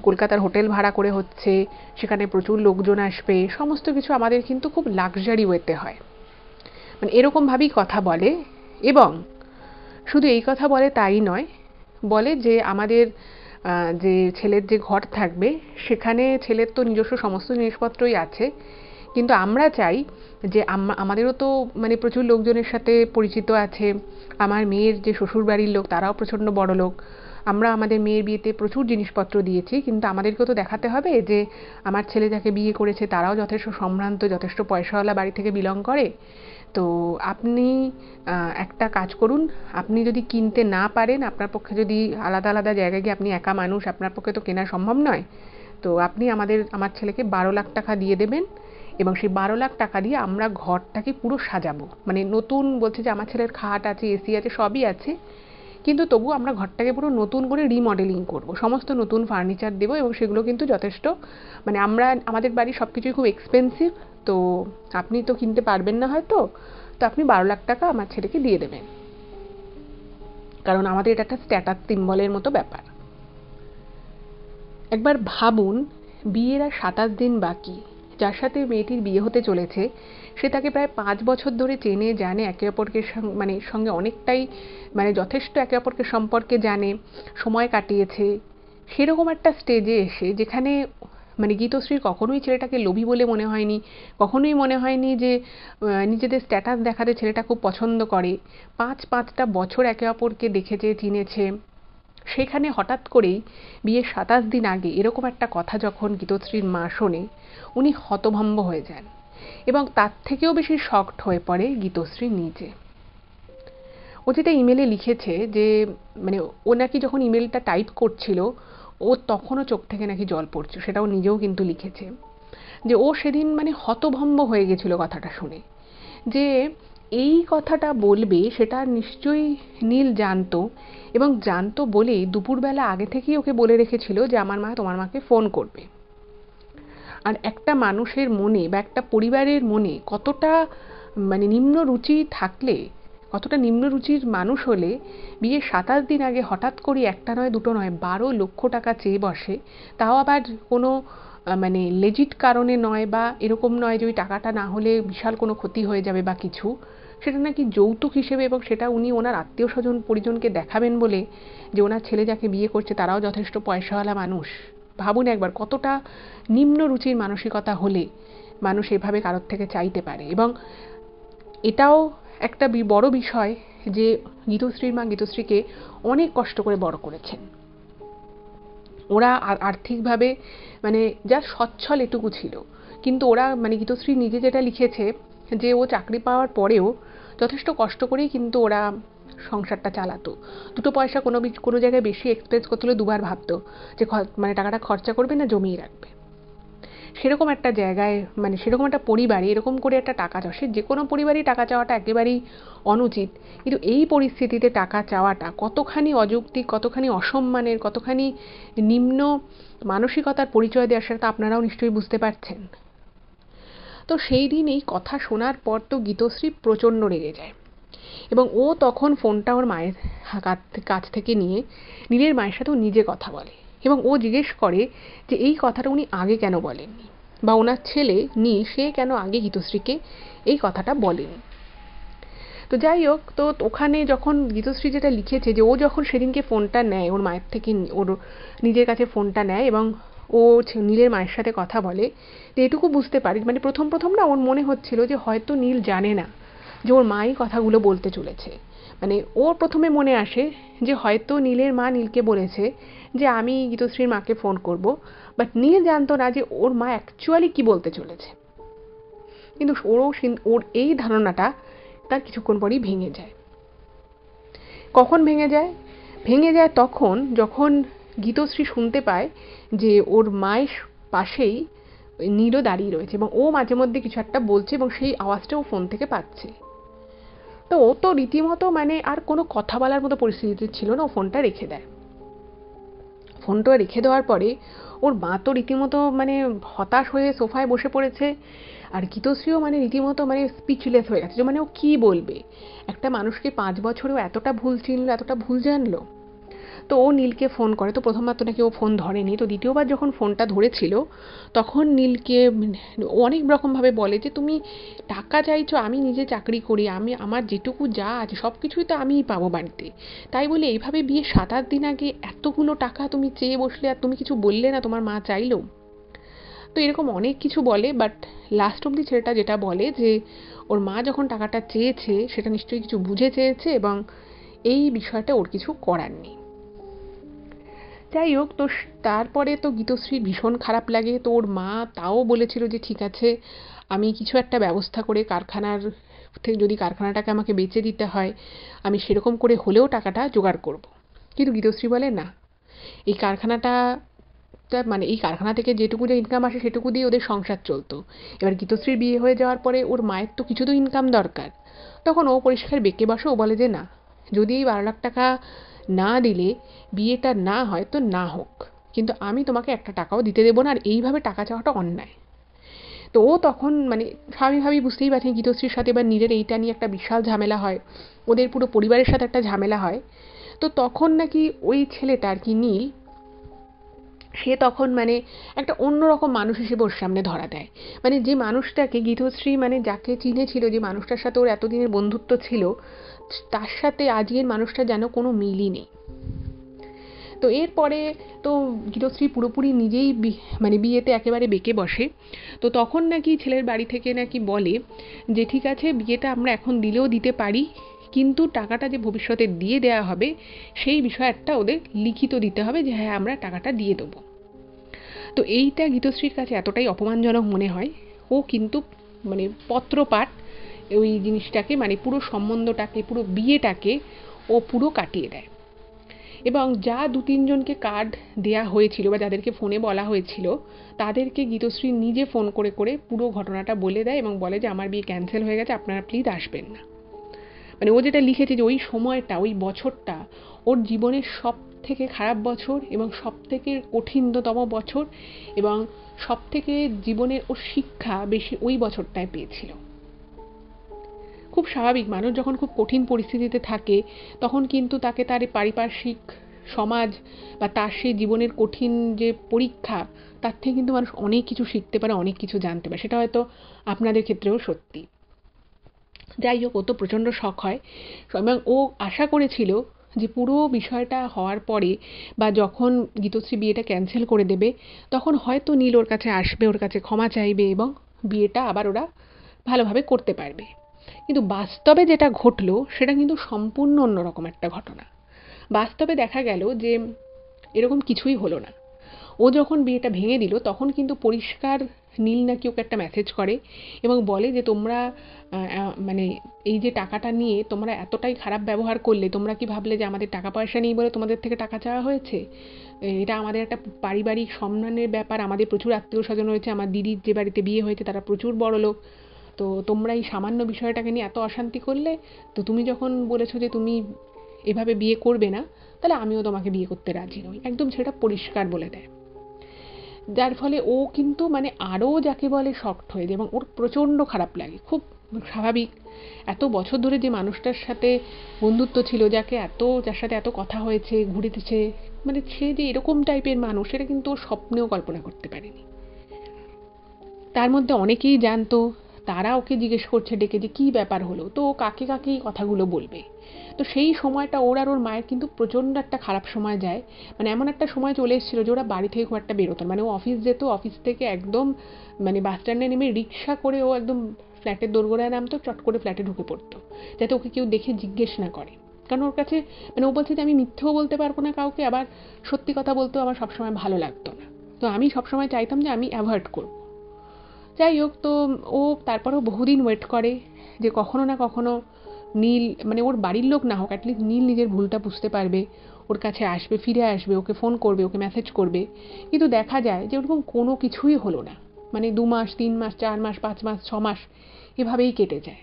কলকাতার হোটেল ভাড়া করে হচ্ছে, সেখানে প্রচুর লোকজন আসবে, সমস্ত কিছু আমাদের কিন্তু খুব লাক্সারি ওয়েতে হয়, মানে এরকমভাবেই কথা বলে। এবং শুধু এই কথা বলে তাই নয়, বলে যে আমাদের যে ছেলের যে ঘর থাকবে সেখানে ছেলের তো নিজস্ব সমস্ত জিনিসপত্রই আছে, কিন্তু আমরা চাই যে আমাদেরও তো মানে প্রচুর লোকজনের সাথে পরিচিত আছে, আমার মেয়ের যে শ্বশুরবাড়ির লোক তারাও প্রচণ্ড বড় লোক, আমরা আমাদের মেয়ের বিয়েতে প্রচুর জিনিসপত্র দিয়েছি, কিন্তু আমাদেরকেও তো দেখাতে হবে যে আমার ছেলে যাকে বিয়ে করেছে তারাও যথেষ্ট সম্ভ্রান্ত, যথেষ্ট পয়সাওয়ালা বাড়ি থেকে বিলং করে। তো আপনি একটা কাজ করুন, আপনি যদি কিনতে না পারেন, আপনার পক্ষে যদি আলাদা আলাদা জায়গায় গিয়ে, আপনি একা মানুষ, আপনার পক্ষে তো কেনা সম্ভব নয়, তো আপনি আমার ছেলেকে 12 লাখ টাকা দিয়ে দেবেন, এবং সেই 12 লাখ টাকা দিয়ে আমরা ঘরটাকে পুরো সাজাবো, মানে নতুন, বলছে যে আমার ছেলের খাট আছে, এসি আছে, সবই আছে, কিন্তু তবু আমরা ঘরটাকে পুরো নতুন করে রিমডেলিং করব, সমস্ত নতুন ফার্নিচার দেবো এবং সেগুলো কিন্তু যথেষ্ট মানে আমাদের বাড়ির সব কিছুই খুব এক্সপেন্সিভ, তো আপনি তো কিনতে পারবেন না হয়তো, তো আপনি 12 লাখ টাকা আমার ছেলেকে দিয়ে দেবেন, কারণ আমাদের এটা একটা স্ট্যাটাস সিম্বলের মতো ব্যাপার। একবার ভাবুন, বিয়ের আর 27 দিন বাকি, যার সাথে মেয়েটির বিয়ে হতে চলেছে সে তাকে প্রায় 5 বছর ধরে চেনে জানে, একে অপরকে মানে সঙ্গে অনেকটাই মানে যথেষ্ট একে অপরকে সম্পর্কে জানে, সময় কাটিয়েছে। সেরকম একটা স্টেজে এসে যেখানে মানে গীতশ্রীর কখনোই ছেলেটাকে লোভী বলে মনে হয়নি, কখনোই মনে হয়নি যে নিজেদের স্ট্যাটাস দেখাতে ছেলেটা খুব পছন্দ করে, পাঁচটা বছর একে অপরকে দেখেছে চিনেছে, সেখানে হঠাৎ করেই বিয়ের 27 দিন আগে এরকম একটা কথা যখন গীতশ্রীর মা শোনে, উনি হতভম্ব হয়ে যান এবং তার থেকেও বেশি শকড হয়ে পড়ে গীতশ্রী নিজে। ও যেটা ইমেলে লিখেছে যে মানে ও নাকি যখন ইমেলটা টাইপ করছিল ও তখনও চোখ থেকে নাকি জল পড়ছে, সেটাও নিজেও কিন্তু লিখেছে যে ও সেদিন মানে হতভম্ব হয়ে গেছিল কথাটা শুনে, যে এই কথাটা বলবে সেটা নিশ্চয়ই নীল জানতো, এবং জানতো বলেই দুপুরবেলা আগে থেকেই ওকে বলে রেখেছিল যে আমার মা তোমার মাকে ফোন করবে। আর একটা মানুষের মনে বা একটা পরিবারের মনে কতটা মানে নিম্ন রুচি থাকলে, কতটা নিম্ন রুচির মানুষ হলে বিয়ের 27 দিন আগে হঠাৎ করে একটা নয় দুটো নয় 12 লক্ষ টাকা চেয়ে বসে, তাও আবার কোনো মানে লেজিট কারণে নয় বা এরকম নয় যে ওই টাকাটা না হলে বিশাল কোনো ক্ষতি হয়ে যাবে বা কিছু, সেটা নাকি যৌতুক হিসেবে, এবং সেটা উনি ওনার আত্মীয় স্বজন পরিজনকে দেখাবেন বলে যে ওনার ছেলে যাকে বিয়ে করছে তারাও যথেষ্ট পয়সাওয়ালা মানুষ। ভাবুন একবার কতটা নিম্ন রুচির মানসিকতা হলে মানুষ এভাবে কারোর থেকে চাইতে পারে। এবং এটাও একটা বড় বিষয় যে গীতশ্রীর মা গীতশ্রীকে অনেক কষ্ট করে বড় করেছেন, ওরা আর্থিকভাবে মানে যা সচ্ছল এটুকু ছিল, কিন্তু ওরা মানে গীতশ্রী নিজে যেটা লিখেছে যে ও চাকরি পাওয়ার পরেও যথেষ্ট কষ্ট করেই কিন্তু ওরা সংসারটা চালাতো, দুটো পয়সা কোনো জায়গায় বেশি এক্সপেন্স করতে হলে দুবার ভাবতো যে মানে টাকাটা খরচা করবে না জমিয়ে রাখবে। সেরকম একটা জায়গায় মানে সেরকম একটা পরিবারে এরকম করে একটা টাকা চাওয়া, সে যে কোনো পরিবারেই টাকা চাওয়াটা একেবারেই অনুচিত, কিন্তু এই পরিস্থিতিতে টাকা চাওয়াটা কতখানি অযৌক্তিক, কতখানি অসম্মানের, কতখানি নিম্ন মানসিকতার পরিচয় দেওয়ার, সেটা আপনারাও নিশ্চয়ই বুঝতে পারছেন। তো সেই দিন এই কথা শোনার পর তো গীতশ্রী প্রচণ্ড রেগে যায় এবং ও তখন ফোনটা ওর মায়ের কাছ থেকে নিয়ে নীলের মায়ের সাথেও নিজে কথা বলে এবং ও জিজ্ঞেস করে যে এই কথাটা উনি আগে কেন বলেননি, বা ওনার ছেলে নীল সে কেন আগে গীতশ্রীকে এই কথাটা বলেনি। তো যাই হোক, তো ওখানে যখন গীতশ্রী যেটা লিখেছে যে ও যখন সেদিনকে ফোনটা নেয় ওর মায়ের থেকে, ওর নিজের কাছে ফোনটা নেয় এবং ও নীলের মায়ের সাথে কথা বলে, তো এটুকু বুঝতে পারি মানে প্রথম না ওর মনে হচ্ছিল যে হয়তো নীল জানে না যে ওর মাই কথাগুলো বলতে চলেছে। মানে ওর প্রথমে মনে আসে যে হয়তো নীলের মা নীলকে বলেছে যে আমি গীতশ্রীর মাকে ফোন করব, বাট নীল জানতো না যে ওর মা অ্যাকচুয়ালি কি বলতে চলেছে। কিন্তু ওর এই ধারণাটা তার কিছুক্ষণ পরেই ভেঙে যায়। কখন ভেঙে যায়? ভেঙে যায় তখন যখন গীতশ্রী শুনতে পায় যে ওর মায়ের পাশেই নীলও দাঁড়িয়ে রয়েছে এবং ও মাঝে মধ্যে কিছু একটা বলছে এবং সেই আওয়াজটা ও ফোন থেকে পাচ্ছে। তো ও তো রীতিমতো মানে আর কোনো কথা বলার মতো পরিস্থিতি ছিল না, ও ফোনটা রেখে দেয়। ফোনটা রেখে দেওয়ার পরে ওর মা তো রীতিমতো মানে হতাশ হয়ে সোফায় বসে পড়েছে, আর গীতশ্রীও মানে রীতিমতো মানে স্পিচলেস হয়ে গেছে যে মানে ও কি বলবে। একটা মানুষকে 5 বছরেও এতটা ভুল চিনলো, এতটা ভুল জানলো। তো ও নীলকে ফোন করে, তো প্রথমবার তো নাকি ও ফোন ধরেনি, তো দ্বিতীয়বার যখন ফোনটা ধরেছিল তখন নীলকে অনেক রকমভাবে বলে যে তুমি টাকা চাইছো, আমি নিজে চাকরি করি, আমি আমার যেটুকু যা আছে সব কিছুই তো আমিই পাবো বাড়িতে, তাই বলে এইভাবে বিয়ে 7-8 দিন আগে এতগুলো টাকা তুমি চেয়ে বসলে আর তুমি কিছু বললে না তোমার মা চাইলো। তো এরকম অনেক কিছু বলে, বাট লাস্ট অব্দি ছেলেটা যেটা বলে যে ওর মা যখন টাকাটা চেয়েছে সেটা নিশ্চয়ই কিছু বুঝে চেয়েছে এবং এই বিষয়টা ওর কিছু করার নেই। যাই হোক, তো তারপরে তো গীতশ্রীর ভীষণ খারাপ লাগে, তো ওর মা তাও বলেছিল যে ঠিক আছে আমি কিছু একটা ব্যবস্থা করে কারখানার থেকে যদি কারখানাটাকে আমাকে বেচে দিতে হয় আমি সেরকম করে হলেও টাকাটা জোগাড় করব। কিন্তু গীতশ্রী বলে না, এই কারখানাটা মানে এই কারখানা থেকে যেটুকু যে ইনকাম আসে সেটুকু দিয়ে ওদের সংসার চলতো। এবার গীতশ্রীর বিয়ে হয়ে যাওয়ার পরে ওর মায়ের তো কিছু তো ইনকাম দরকার, তখন ও পরিষ্কার বেঁকে বসে, ও বলে যে না, যদি এই 12 লাখ টাকা না দিলে বিয়েটা না হয় তো না হোক, কিন্তু আমি তোমাকে একটা টাকাও দিতে দেবো না, আর এইভাবে টাকা চাওয়াটা অন্যায়। তো ও তখন মানে স্বাভাবিকভাবেই বুঝতেই পারছেন গীতশ্রীর সাথে এবার নীলের এইটা নিয়ে একটা বিশাল ঝামেলা হয়, ওদের পুরো পরিবারের সাথে একটা ঝামেলা হয়। তো তখন নাকি ওই ছেলেটা আর কি নীল, সে তখন মানে একটা অন্যরকম মানুষ হিসেবে ওর সামনে ধরা দেয়। মানে যে মানুষটাকে গীতশ্রী মানে যাকে চিনেছিল, যে মানুষটার সাথে ওর এতদিনের বন্ধুত্ব ছিল, তার সাথে আজকের মানুষটা যেন কোনো মিলই নেই। তো এরপরে তো গীতশ্রী পুরোপুরি নিজেই মানে বিয়েতে একেবারে বেঁকে বসে। তো তখন নাকি ছেলের বাড়ি থেকে নাকি বলে যে ঠিক আছে, বিয়েটা আমরা এখন দিলেও দিতে পারি, কিন্তু টাকাটা যে ভবিষ্যতে দিয়ে দেওয়া হবে সেই বিষয়টা ওদের লিখিত দিতে হবে যে হ্যাঁ আমরা টাকাটা দিয়ে দেবো। তো এইটা গীতশ্রীর কাছে এতটাই অপমানজনক মনে হয়, ও কিন্তু মানে পত্রপাঠ ওই জিনিসটাকে মানে পুরো সম্বন্ধটাকে, পুরো বিয়েটাকে ও পুরো কাটিয়ে দেয়। এবং যা 2-3 জনকে কার্ড দেয়া হয়েছিল বা যাদেরকে ফোনে বলা হয়েছিল, তাদেরকে গীতশ্রী নিজে ফোন করে করে পুরো ঘটনাটা বলে দেয় এবং বলে যে আমার বিয়ে ক্যান্সেল হয়ে গেছে, আপনারা প্লিজ আসবেন না। মানে ও যেটা লিখেছে যে ওই সময়টা, ওই বছরটা ওর জীবনের সব থেকে খারাপ বছর এবং সব থেকে কঠিনতম বছর, এবং সব থেকে জীবনের ওর শিক্ষা বেশি ওই বছরটায় পেয়েছিল। খুব স্বাভাবিক, মানুষ যখন খুব কঠিন পরিস্থিতিতে থাকে তখন কিন্তু তাকে তার পারিপার্শ্বিক সমাজ বা তার সেই জীবনের কঠিন যে পরীক্ষা, তার থেকে কিন্তু মানুষ অনেক কিছু শিখতে পারে, অনেক কিছু জানতে পারে। সেটা হয়তো আপনাদের ক্ষেত্রেও সত্যি। যাই হোক, ও তো প্রচণ্ড শখ হয় এবং ও আশা করেছিল যে পুরো বিষয়টা হওয়ার পরে বা যখন গীতশ্রী বিয়েটা ক্যান্সেল করে দেবে, তখন হয়তো নীল ওর কাছে আসবে, ওর কাছে ক্ষমা চাইবে এবং বিয়েটা আবার ওরা ভালোভাবে করতে পারবে। কিন্তু বাস্তবে যেটা ঘটলো সেটা কিন্তু সম্পূর্ণ অন্যরকম একটা ঘটনা। বাস্তবে দেখা গেল যে এরকম কিছুই হলো না। ও যখন বিয়েটা ভেঙে দিল তখন কিন্তু পরিষ্কার নীল নাকি ওকে একটা মেসেজ করে এবং বলে যে তোমরা মানে এই যে টাকাটা নিয়ে তোমরা এতটাই খারাপ ব্যবহার করলে, তোমরা কি ভাবলে যে আমাদের টাকা পয়সা নেই বলে তোমাদের থেকে টাকা চাওয়া হয়েছে? এটা আমাদের একটা পারিবারিক সম্মানের ব্যাপার, আমাদের প্রচুর আত্মীয় স্বজন হয়েছে, আমার দিদির যে বাড়িতে বিয়ে হয়েছে তারা প্রচুর বড়লোক। তো তোমরা এই সামান্য বিষয়টাকে নিয়ে এত অশান্তি করলে, তো তুমি যখন বলেছো যে তুমি এভাবে বিয়ে করবে না, তাহলে আমিও তোমাকে বিয়ে করতে রাজি নই, একদম সেটা পরিষ্কার বলে দেয়। যার ফলে ও কিন্তু মানে আরও যাকে বলে শকড হয়ে যায় এবং ওর প্রচণ্ড খারাপ লাগে। খুব স্বাভাবিক, এত বছর ধরে যে মানুষটার সাথে বন্ধুত্ব ছিল, যার সাথে এত কথা হয়েছে, ঘুরেছে, মানে সে যে এরকম টাইপের মানুষ সেটা কিন্তু ও স্বপ্নেও কল্পনা করতে পারেনি। তার মধ্যে অনেকেই জানতো, তারা ওকে জিজ্ঞেস করছে ডেকে যে কী ব্যাপার হলো, তো ও কাকে কাকে এই কথাগুলো বলবে। তো সেই সময়টা ওর আর ওর মায়ের কিন্তু প্রচণ্ড একটা খারাপ সময় যায়। মানে এমন একটা সময় চলে এসেছিলো যে ওরা বাড়ি থেকে খুব একটা বেরোতো না। মানে ও অফিস যেত, অফিস থেকে একদম মানে বাস স্ট্যান্ডে নেমে রিক্সা করে ও একদম ফ্ল্যাটের দোরগোড়ায় নামতো, চট করে ফ্ল্যাটে ঢুকে পড়তো, যাতে ওকে কেউ দেখে জিজ্ঞেস না করে। কারণ ওর কাছে মানে ও বলছে যে আমি মিথ্যেও বলতে পারবো না কাউকে, আবার সত্যি কথা বলতেও আমার সবসময় ভালো লাগতো না। তো আমি সবসময় চাইতাম যে আমি অ্যাভয়েড করবো। যাই হোক, তো ও তারপরেও বহুদিন ওয়েট করে যে কখনো না কখনো নীল মানে ওর বাড়ির লোক না হোক, অ্যাটলিস্ট নীল নিজের ভুলটা বুঝতে পারবে, ওর কাছে আসবে, ফিরে আসবে, ওকে ফোন করবে, ওকে মেসেজ করবে। কিন্তু দেখা যায় যে ওরকম কোনো কিছুই হলো না। মানে 2 মাস, 3 মাস, 4 মাস, 5 মাস, 6 মাস এভাবেই কেটে যায়।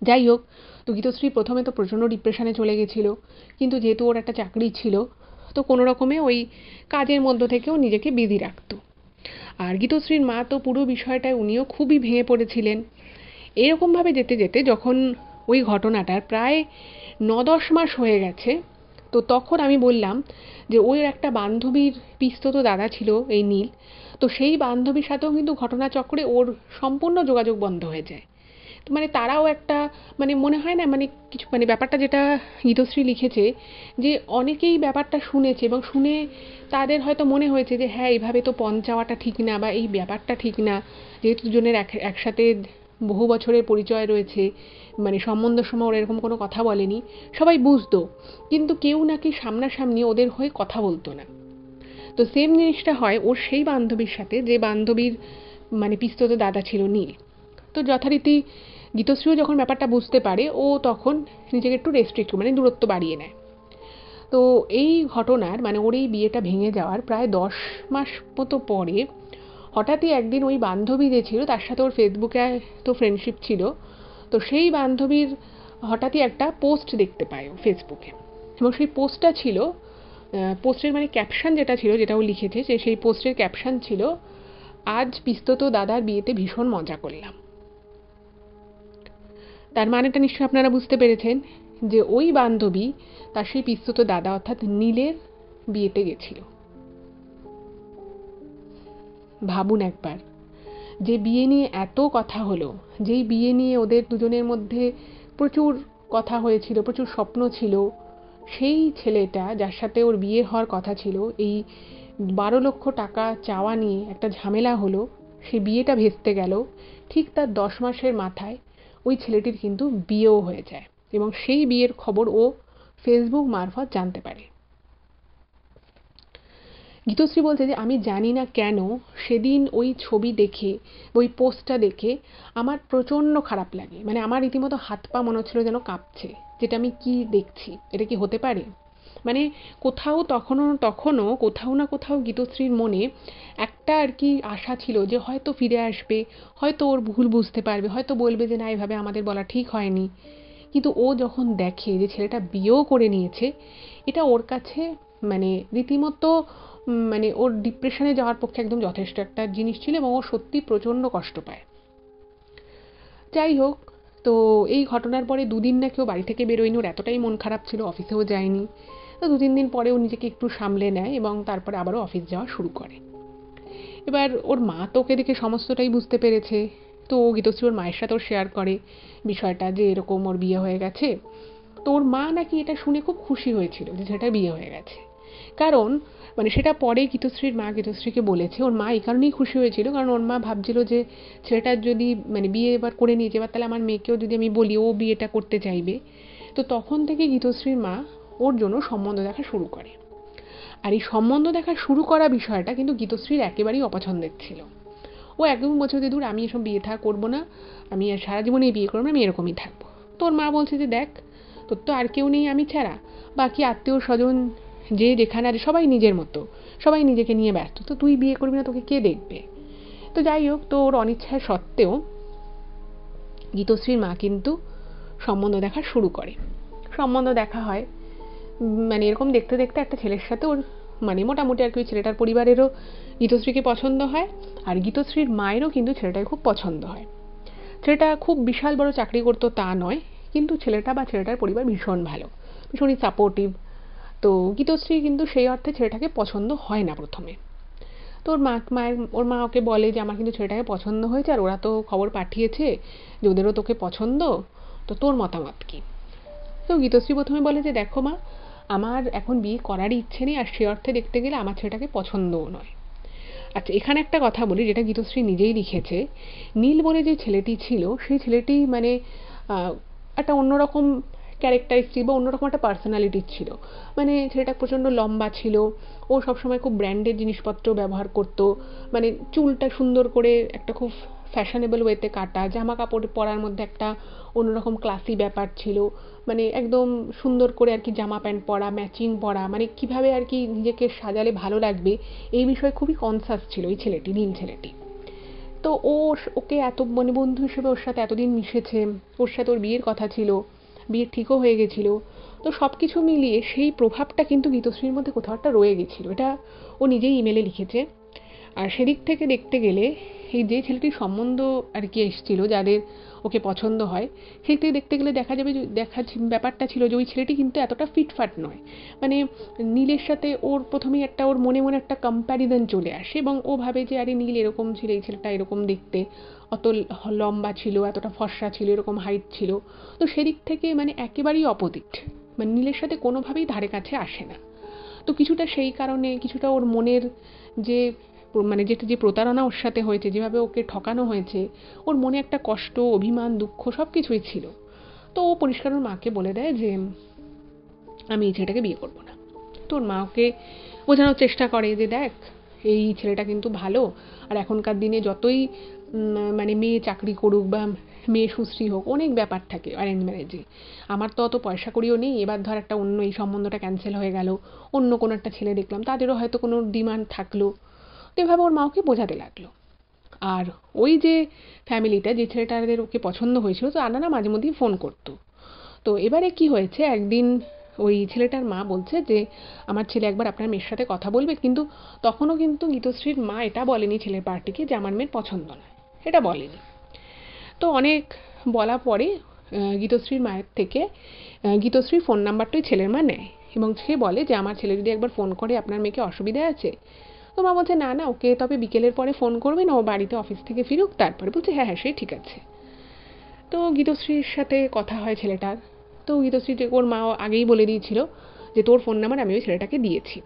যাই হোক, তো গীতশ্রী প্রথমে তো প্রচণ্ড ডিপ্রেশনে চলে গেছিলো, কিন্তু যেহেতু ওর একটা চাকরি ছিল, তো কোনো রকমে ওই কাজের মধ্য থেকেও নিজেকে বিজি রাখতো। আর গীতশ্রীর মা তো পুরো বিষয়টায় উনিও খুবই ভেঙে পড়েছিলেন। এরকমভাবে যেতে যেতে যখন ওই ঘটনাটার প্রায় 9-10 মাস হয়ে গেছে, তো তখন আমি বললাম যে ওর একটা বান্ধবীর পিসতুতো দাদা ছিল এই নীল। তো সেই বান্ধবীর সাথেও কিন্তু ঘটনাচক্রে ওর সম্পূর্ণ যোগাযোগ বন্ধ হয়ে যায়। তো মানে তারাও একটা মানে মনে হয় না মানে কিছু মানে ব্যাপারটা যেটা গীতশ্রী লিখেছে, যে অনেকেই ব্যাপারটা শুনেছে এবং শুনে তাদের হয়তো মনে হয়েছে যে হ্যাঁ এইভাবে তো পণ চাওয়াটা ঠিক না বা এই ব্যাপারটা ঠিক না, যেহেতু দুজনের একসাথে বহু বছরের পরিচয় রয়েছে, মানে সম্বন্ধের সময় ওরা এরকম কোনো কথা বলেনি, সবাই বুঝতো, কিন্তু কেউ নাকি সামনাসামনি ওদের হয়ে কথা বলতো না। তো সেম জিনিসটা হয় ওর সেই বান্ধবীর সাথে, যে বান্ধবীর মানে পিসতুতো দাদা ছিল নীল। তো যথারীতি গীতশ্রীও যখন ব্যাপারটা বুঝতে পারে, ও তখন নিজেকে একটু রেস্ট্রিক্ট মানে দূরত্ব বাড়িয়ে নেয়। তো এই ঘটনার মানে ওর এই বিয়েটা ভেঙে যাওয়ার প্রায় 10 মাস মতো পরে হঠাৎই একদিন ওই বান্ধবী যে ছিল তার সাথে ওর ফেসবুকে তো ফ্রেন্ডশিপ ছিল, তো সেই বান্ধবীর হঠাৎই একটা পোস্ট দেখতে পায় ও ফেসবুকে। এবং সেই পোস্টটা ছিল, পোস্টের মানে ক্যাপশন যেটা ছিল, যেটা ও লিখেছে, সেই পোস্টের ক্যাপশন ছিল, আজ পিস্তত দাদার বিয়েতে ভীষণ মজা করলাম। তার মানেটা নিশ্চয়ই আপনারা বুঝতে পেরেছেন যে ওই বান্ধবী তার সেই পিস্তত দাদা অর্থাৎ নীলের বিয়েতে গেছিল। ভাবুন একবার, যে বিয়ে নিয়ে এত কথা হলো, যেই বিয়ে নিয়ে ওদের দুজনের মধ্যে প্রচুর কথা হয়েছিল, প্রচুর স্বপ্ন ছিল, সেই ছেলেটা যার সাথে ওর বিয়ে হওয়ার কথা ছিল, এই 12 লক্ষ টাকা চাওয়া নিয়ে একটা ঝামেলা হলো, সেই বিয়েটা ভেস্তে গেল। ঠিক তার 10 মাসের মাথায় ওই ছেলেটির কিন্তু বিয়েও হয়ে যায় এবং সেই বিয়ের খবর ও ফেসবুক মারফত জানতে পারে। গীতশ্রী বলছে যে আমি জানি না কেন সেদিন ওই ছবি দেখে, ওই পোস্টটা দেখে আমার প্রচণ্ড খারাপ লাগে। মানে আমার রীতিমতো হাত পা মনে হচ্ছিল যেন কাঁপছে, যেটা আমি কি দেখছি, এটা কি হতে পারে? মানে কোথাও তখনও কোথাও না কোথাও গীতশ্রীর মনে একটা আর কি আশা ছিল যে হয়তো ফিরে আসবে, হয়তো ওর ভুল বুঝতে পারবে, হয়তো বলবে যে না, এভাবে আমাদের বলা ঠিক হয়নি। কিন্তু ও যখন দেখে যে ছেলেটা বিয়েও করে নিয়েছে, এটা ওর কাছে মানে রীতিমতো মানে ওর ডিপ্রেশনে যাওয়ার পক্ষে একদম যথেষ্ট একটা জিনিস ছিল এবং ও সত্যি প্রচণ্ড কষ্ট পায়। যাই হোক, তো এই ঘটনার পরে 2 দিন না কেউ বাড়ি থেকে বেরোয়নি, ওর এতটাই মন খারাপ ছিল, অফিসেও যায়নি। তো 2-3 দিন পরে ও নিজেকে একটু সামলে নেয় এবং তারপরে আবারও অফিস যাওয়া শুরু করে। এবার ওর মা তো ওকে দেখে সমস্তটাই বুঝতে পেরেছে। তো ও গীতশ্রী ওর মায়ের সাথেও শেয়ার করে বিষয়টা, যে এরকম ওর বিয়ে হয়ে গেছে। তো ওর মা নাকি এটা শুনে খুব খুশি হয়েছিল যে ছেলেটার বিয়ে হয়ে গেছে। কারণ মানে সেটা পরে গীতশ্রীর মা গীতশ্রীকে বলেছে, ওর মা এই কারণেই খুশি হয়েছিল কারণ ওর মা ভাবছিল যে ছেলেটার যদি মানে বিয়ে এবার করে নিয়েছে, এবার তাহলে আমার মেয়েকেও যদি আমি বলি ও বিয়েটা করতে চাইবে। তো তখন থেকে গীতশ্রীর মা ওর জন্য সম্বন্ধ দেখা শুরু করে। আর এই সম্বন্ধ দেখা শুরু করা বিষয়টা কিন্তু গীতশ্রীর একেবারেই অপছন্দের ছিল। ও একদম বলছে যে দূর, আমি এসব বিয়ে থা করবো না, আমি আর সারা জীবনে এই বিয়ে করবো না, আমি এরকমই থাকবো। তোর মা বলছে যে দেখ, তোর তো আর কেউ নেই আমি ছাড়া, বাকি আত্মীয় স্বজন যে যেখানে আছে সবাই নিজের মতো, সবাই নিজেকে নিয়ে ব্যস্ত, তো তুই বিয়ে করবি না, তোকে কে দেখবে? তো যাই হোক, তো ওর অনিচ্ছা সত্ত্বেও গীতশ্রীর মা কিন্তু সম্বন্ধ দেখা শুরু করে। সম্বন্ধ দেখা হয়, মানে এরকম দেখতে দেখতে একটা ছেলের সাথে ওর মানে মোটামুটি আর কি ওই ছেলেটার পরিবারেরও গীতশ্রীকে পছন্দ হয়, আর গীতশ্রীর মায়েরও কিন্তু ছেলেটাকে খুব পছন্দ হয়। ছেলেটা খুব বিশাল বড় চাকরি করতো তা নয়, কিন্তু ছেলেটা বা ছেলেটার পরিবার ভীষণ ভালো, ভীষণই সাপোর্টিভ। তো গীতশ্রী কিন্তু সেই অর্থে ছেলেটাকে পছন্দ হয় না প্রথমে। তো ওর মা ওকে বলে যে আমার কিন্তু ছেলেটাকে পছন্দ হয়েছে, আর ওরা তো খবর পাঠিয়েছে যে ওদেরও তোকে পছন্দ, তো তোর মতামত কী? তো গীতশ্রী প্রথমে বলে যে দেখো মা, আমার এখন বিয়ে করারই ইচ্ছে নেই, আর সে অর্থে দেখতে গেলে আমার ছেলেটাকে পছন্দও নয়। আচ্ছা, এখানে একটা কথা বলি যেটা গীতশ্রী নিজেই লিখেছে। নীল বলে যে ছেলেটি ছিল, সেই ছেলেটি মানে একটা অন্যরকম ক্যারেক্টারিস্টিক বা অন্যরকম একটা পার্সোনালিটির ছিল। মানে ছেলেটা প্রচণ্ড লম্বা ছিল, ও সবসময় খুব ব্র্যান্ডেড জিনিসপত্র ব্যবহার করতো, মানে চুলটা সুন্দর করে একটা খুব ফ্যাশনেবল ওয়েতে কাটা, জামা কাপড় পরার মধ্যে একটা অন্যরকম ক্লাসি ব্যাপার ছিল, মানে একদম সুন্দর করে আর কি জামা প্যান্ট পরা, ম্যাচিং পরা, মানে কীভাবে আর কি নিজেকে সাজালে ভালো লাগবে এই বিষয়ে খুবই কনসাস ছিল এই ছেলেটি, নীল ছেলেটি। তো ওকে এত মানে বন্ধু হিসেবে ওর সাথে এতদিন মিশেছে, ওর সাথে ওর বিয়ের কথা ছিল, বিয়ে ঠিকও হয়ে গেছিল। তো সব কিছু মিলিয়ে সেই প্রভাবটা কিন্তু গীতশ্রীর মধ্যে কোথাও একটা রয়ে গেছিলো, এটা ও নিজেই ইমেলে লিখেছে। আর সেদিক থেকে দেখতে গেলে এই যে ছেলেটির সম্বন্ধ আর কি এসেছিল, যাদের ওকে পছন্দ হয়, সেই থেকে দেখতে গেলে দেখা যাবে, ব্যাপারটা ছিল যে ওই ছেলেটি কিন্তু এতটা ফিটফাট নয়। মানে নীলের সাথে ওর প্রথমেই একটা ওর মনে মনে একটা কম্প্যারিজন চলে আসে এবং ও ভাবে যে আরে নীল এরকম ছিল, এই ছেলেটা এরকম দেখতে, অত লম্বা ছিল, এতটা ফর্সা ছিল, এরকম হাইট ছিল। তো সেদিক থেকে মানে একেবারেই অপোজিট, মানে নীলের সাথে কোনোভাবেই ধারে কাছে আসে না। তো কিছুটা সেই কারণে, কিছুটা ওর মনের যে মানে যেটা যে প্রতারণা ওর সাথে হয়েছে, যেভাবে ওকে ঠকানো হয়েছে, ওর মনে একটা কষ্ট, অভিমান, দুঃখ সব কিছুই ছিল। তো ও পরিষ্কার ওর মাকে বলে দেয় যে আমি এই ছেলেটাকে বিয়ে করবো না। তো ওর মা ওকে বোঝানোর চেষ্টা করে যে দেখ, এই ছেলেটা কিন্তু ভালো, আর এখনকার দিনে যতই মানে মেয়ে চাকরি করুক বা মেয়ে সুশ্রী হোক, অনেক ব্যাপার থাকে অ্যারেঞ্জ ম্যারেজে। আমার তো অত পয়সা কড়িও নেই, এবার ধর একটা অন্য এই সম্বন্ধটা ক্যান্সেল হয়ে গেল, অন্য কোনো একটা ছেলে দেখলাম, তাদেরও হয়তো কোনো ডিমান্ড থাকলো। তো এভাবে ওর মা ওকে বোঝাতে লাগলো। আর ওই যে ফ্যামিলিটা, যে ছেলেটাদের ওকে পছন্দ হয়েছিল, তো আন্না না মাঝে মধ্যেই ফোন করতো। তো এবারে কি হয়েছে, একদিন ওই ছেলেটার মা বলছে যে আমার ছেলে একবার আপনার মেয়ের সাথে কথা বলবে, কিন্তু তখনও কিন্তু গীতশ্রীর মা এটা বলেনি ছেলের পার্টিকে যে আমার মেয়ের পছন্দ নয়, এটা বলেনি। তো অনেক বলা পরে গীতশ্রীর মায়ের থেকে গীতশ্রীর ফোন নাম্বারটাই ছেলের মা নেয় এবং সে বলে যে আমার ছেলে যদি একবার ফোন করে আপনার মেয়েকে অসুবিধা আছে। তো মা বলছে না না, ওকে তবে বিকেলের পরে ফোন করবেন, ও বাড়িতে অফিস থেকে ফিরুক তারপরে। বলছে হ্যাঁ হ্যাঁ সে ঠিক আছে। তো গীতশ্রীর সাথে কথা হয় ছেলেটার। তো গীতশ্রী ওর মা আগেই বলে দিয়েছিল যে তোর ফোন নাম্বার আমি ওই ছেলেটাকে দিয়েছি।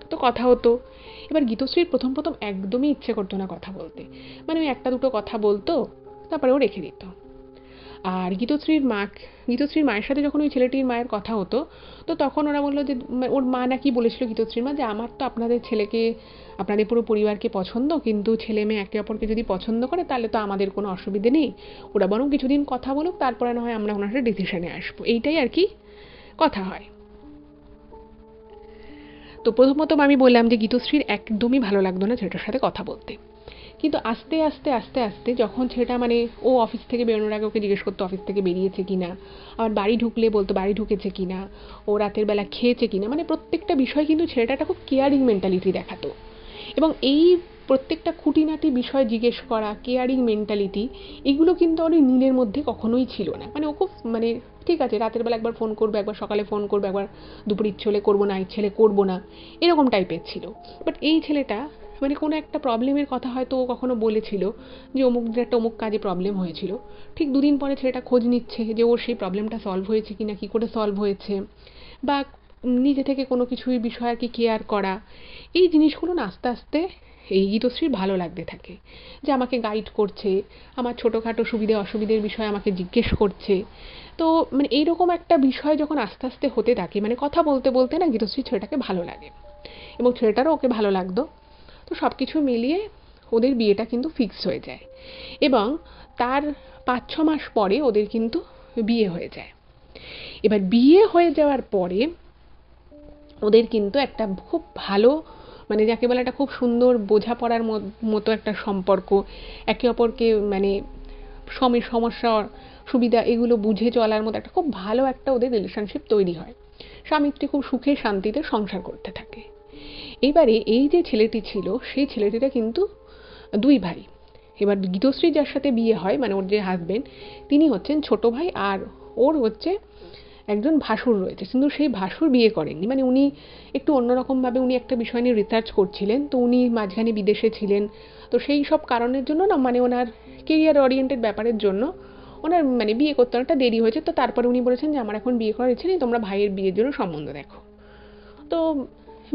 তো কথা হতো। এবার গীতশ্রীর প্রথম প্রথম একদমই ইচ্ছে করতো না কথা বলতে, মানে ওই একটা দুটো কথা বলতো তারপরে ও রেখে দিত। আর গীতশ্রীর মায়ের সাথে যখন ওই ছেলেটির মায়ের কথা হতো, তো তখন ওরা বললো যে ওর মা নাকি বলেছিল গীতশ্রীর মা যে আমার তো আপনাদের ছেলেকে, আপনাদের পুরো পরিবারকে পছন্দ, কিন্তু ছেলে মেয়ে একে অপরকে যদি পছন্দ করে তাহলে তো আমাদের কোনো অসুবিধে নেই, ওরা বরং কিছুদিন কথা বলুক তারপরে না হয় আমরা ওনার সাথে ডিসিশনে আসবো, এইটাই আর কি কথা হয়। তো প্রথমত আমি বললাম যে গীতশ্রীর একদমই ভালো লাগতো না ছেলেটার সাথে কথা বলতে, কিন্তু আস্তে আস্তে আস্তে আস্তে যখন ছেলেটা মানে ও অফিস থেকে বেরোনোর আগে ওকে জিজ্ঞেস করতো অফিস থেকে বেরিয়েছে কিনা, আবার বাড়ি ঢুকলে বলতো বাড়ি ঢুকেছে কিনা, ও রাতের বেলা খেয়েছে কিনা, মানে প্রত্যেকটা বিষয় কিন্তু ছেলেটা একটা খুব কেয়ারিং মেন্টালিটি দেখাতো। এবং এই প্রত্যেকটা খুঁটিনাটি বিষয় জিজ্ঞেস করা, কেয়ারিং মেন্টালিটি, এগুলো কিন্তু ওর নীলের মধ্যে কখনোই ছিল না। মানে ও খুব মানে ঠিক আছে রাতের বেলা একবার ফোন করবে, একবার সকালে ফোন করবে, একবার দুপুর ইচ্ছে হলে করবো না, ইচ্ছে হলে করবো না, এরকম টাইপের ছিল। বাট এই ছেলেটা মানে কোনো একটা প্রবলেমের কথা হয়তো ও কখনো বলেছিল যে অমুক কাজে প্রবলেম হয়েছিল, ঠিক দুদিন পরে ছেলেটা খোঁজ নিচ্ছে যে ওর সেই প্রবলেমটা সলভ হয়েছে কিনা, কী করে সলভ হয়েছে, বা নিজে থেকে কোনো কিছুই বিষয় আর কি কেয়ার করা, এই জিনিসগুলো না আস্তে আস্তে এই গীতশ্রীর ভালো লাগতে থাকে, যে আমাকে গাইড করছে, আমার ছোটোখাটো সুবিধে অসুবিধের বিষয়ে আমাকে জিজ্ঞেস করছে। তো মানে এইরকম একটা বিষয় যখন আস্তে আস্তে হতে থাকে, মানে কথা বলতে বলতে না গীতশ্রীর ছেলেটাকে ভালো লাগে এবং ছেলেটারও ওকে ভালো লাগতো। তো সব কিছু মিলিয়ে ওদের বিয়েটা কিন্তু ফিক্স হয়ে যায় এবং তার 5-6 মাস পরে ওদের কিন্তু বিয়ে হয়ে যায়। এবার বিয়ে হয়ে যাওয়ার পরে ওদের কিন্তু একটা খুব ভালো, মানে যাকে বলে একটা খুব সুন্দর বোঝাপড়ার মতো একটা সম্পর্ক, একে অপরকে মানে সমস্যা সুবিধা এগুলো বুঝে চলার মতো একটা খুব ভালো একটা ওদের রিলেশনশিপ তৈরি হয়। স্বামী স্ত্রী খুব সুখে শান্তিতে সংসার করতে থাকে। এইবারে এই যে ছেলেটি ছিল সেই ছেলেটিটা কিন্তু 2 ভাই। এবার গীতশ্রী যার সাথে বিয়ে হয় মানে ওর যে হাজবেন্ড, তিনি হচ্ছেন ছোট ভাই, আর ওর হচ্ছে একজন ভাসুর রয়েছে, কিন্তু সেই ভাসুর বিয়ে করেননি। মানে উনি একটু অন্যরকমভাবে উনি একটা বিষয় নিয়ে রিসার্চ করছিলেন, তো উনি মাঝখানে বিদেশে ছিলেন, তো সেই সব কারণের জন্য না মানে ওনার কেরিয়ার ওরিয়েন্টেড ব্যাপারের জন্য ওনার মানে বিয়ে করতে অনেকটা দেরি হয়েছে। তো তারপরে উনি বলেছেন যে আমার এখন বিয়ে করার ইচ্ছে নেই, তোমরা ভাইয়ের বিয়ের জন্য সম্বন্ধ দেখো। তো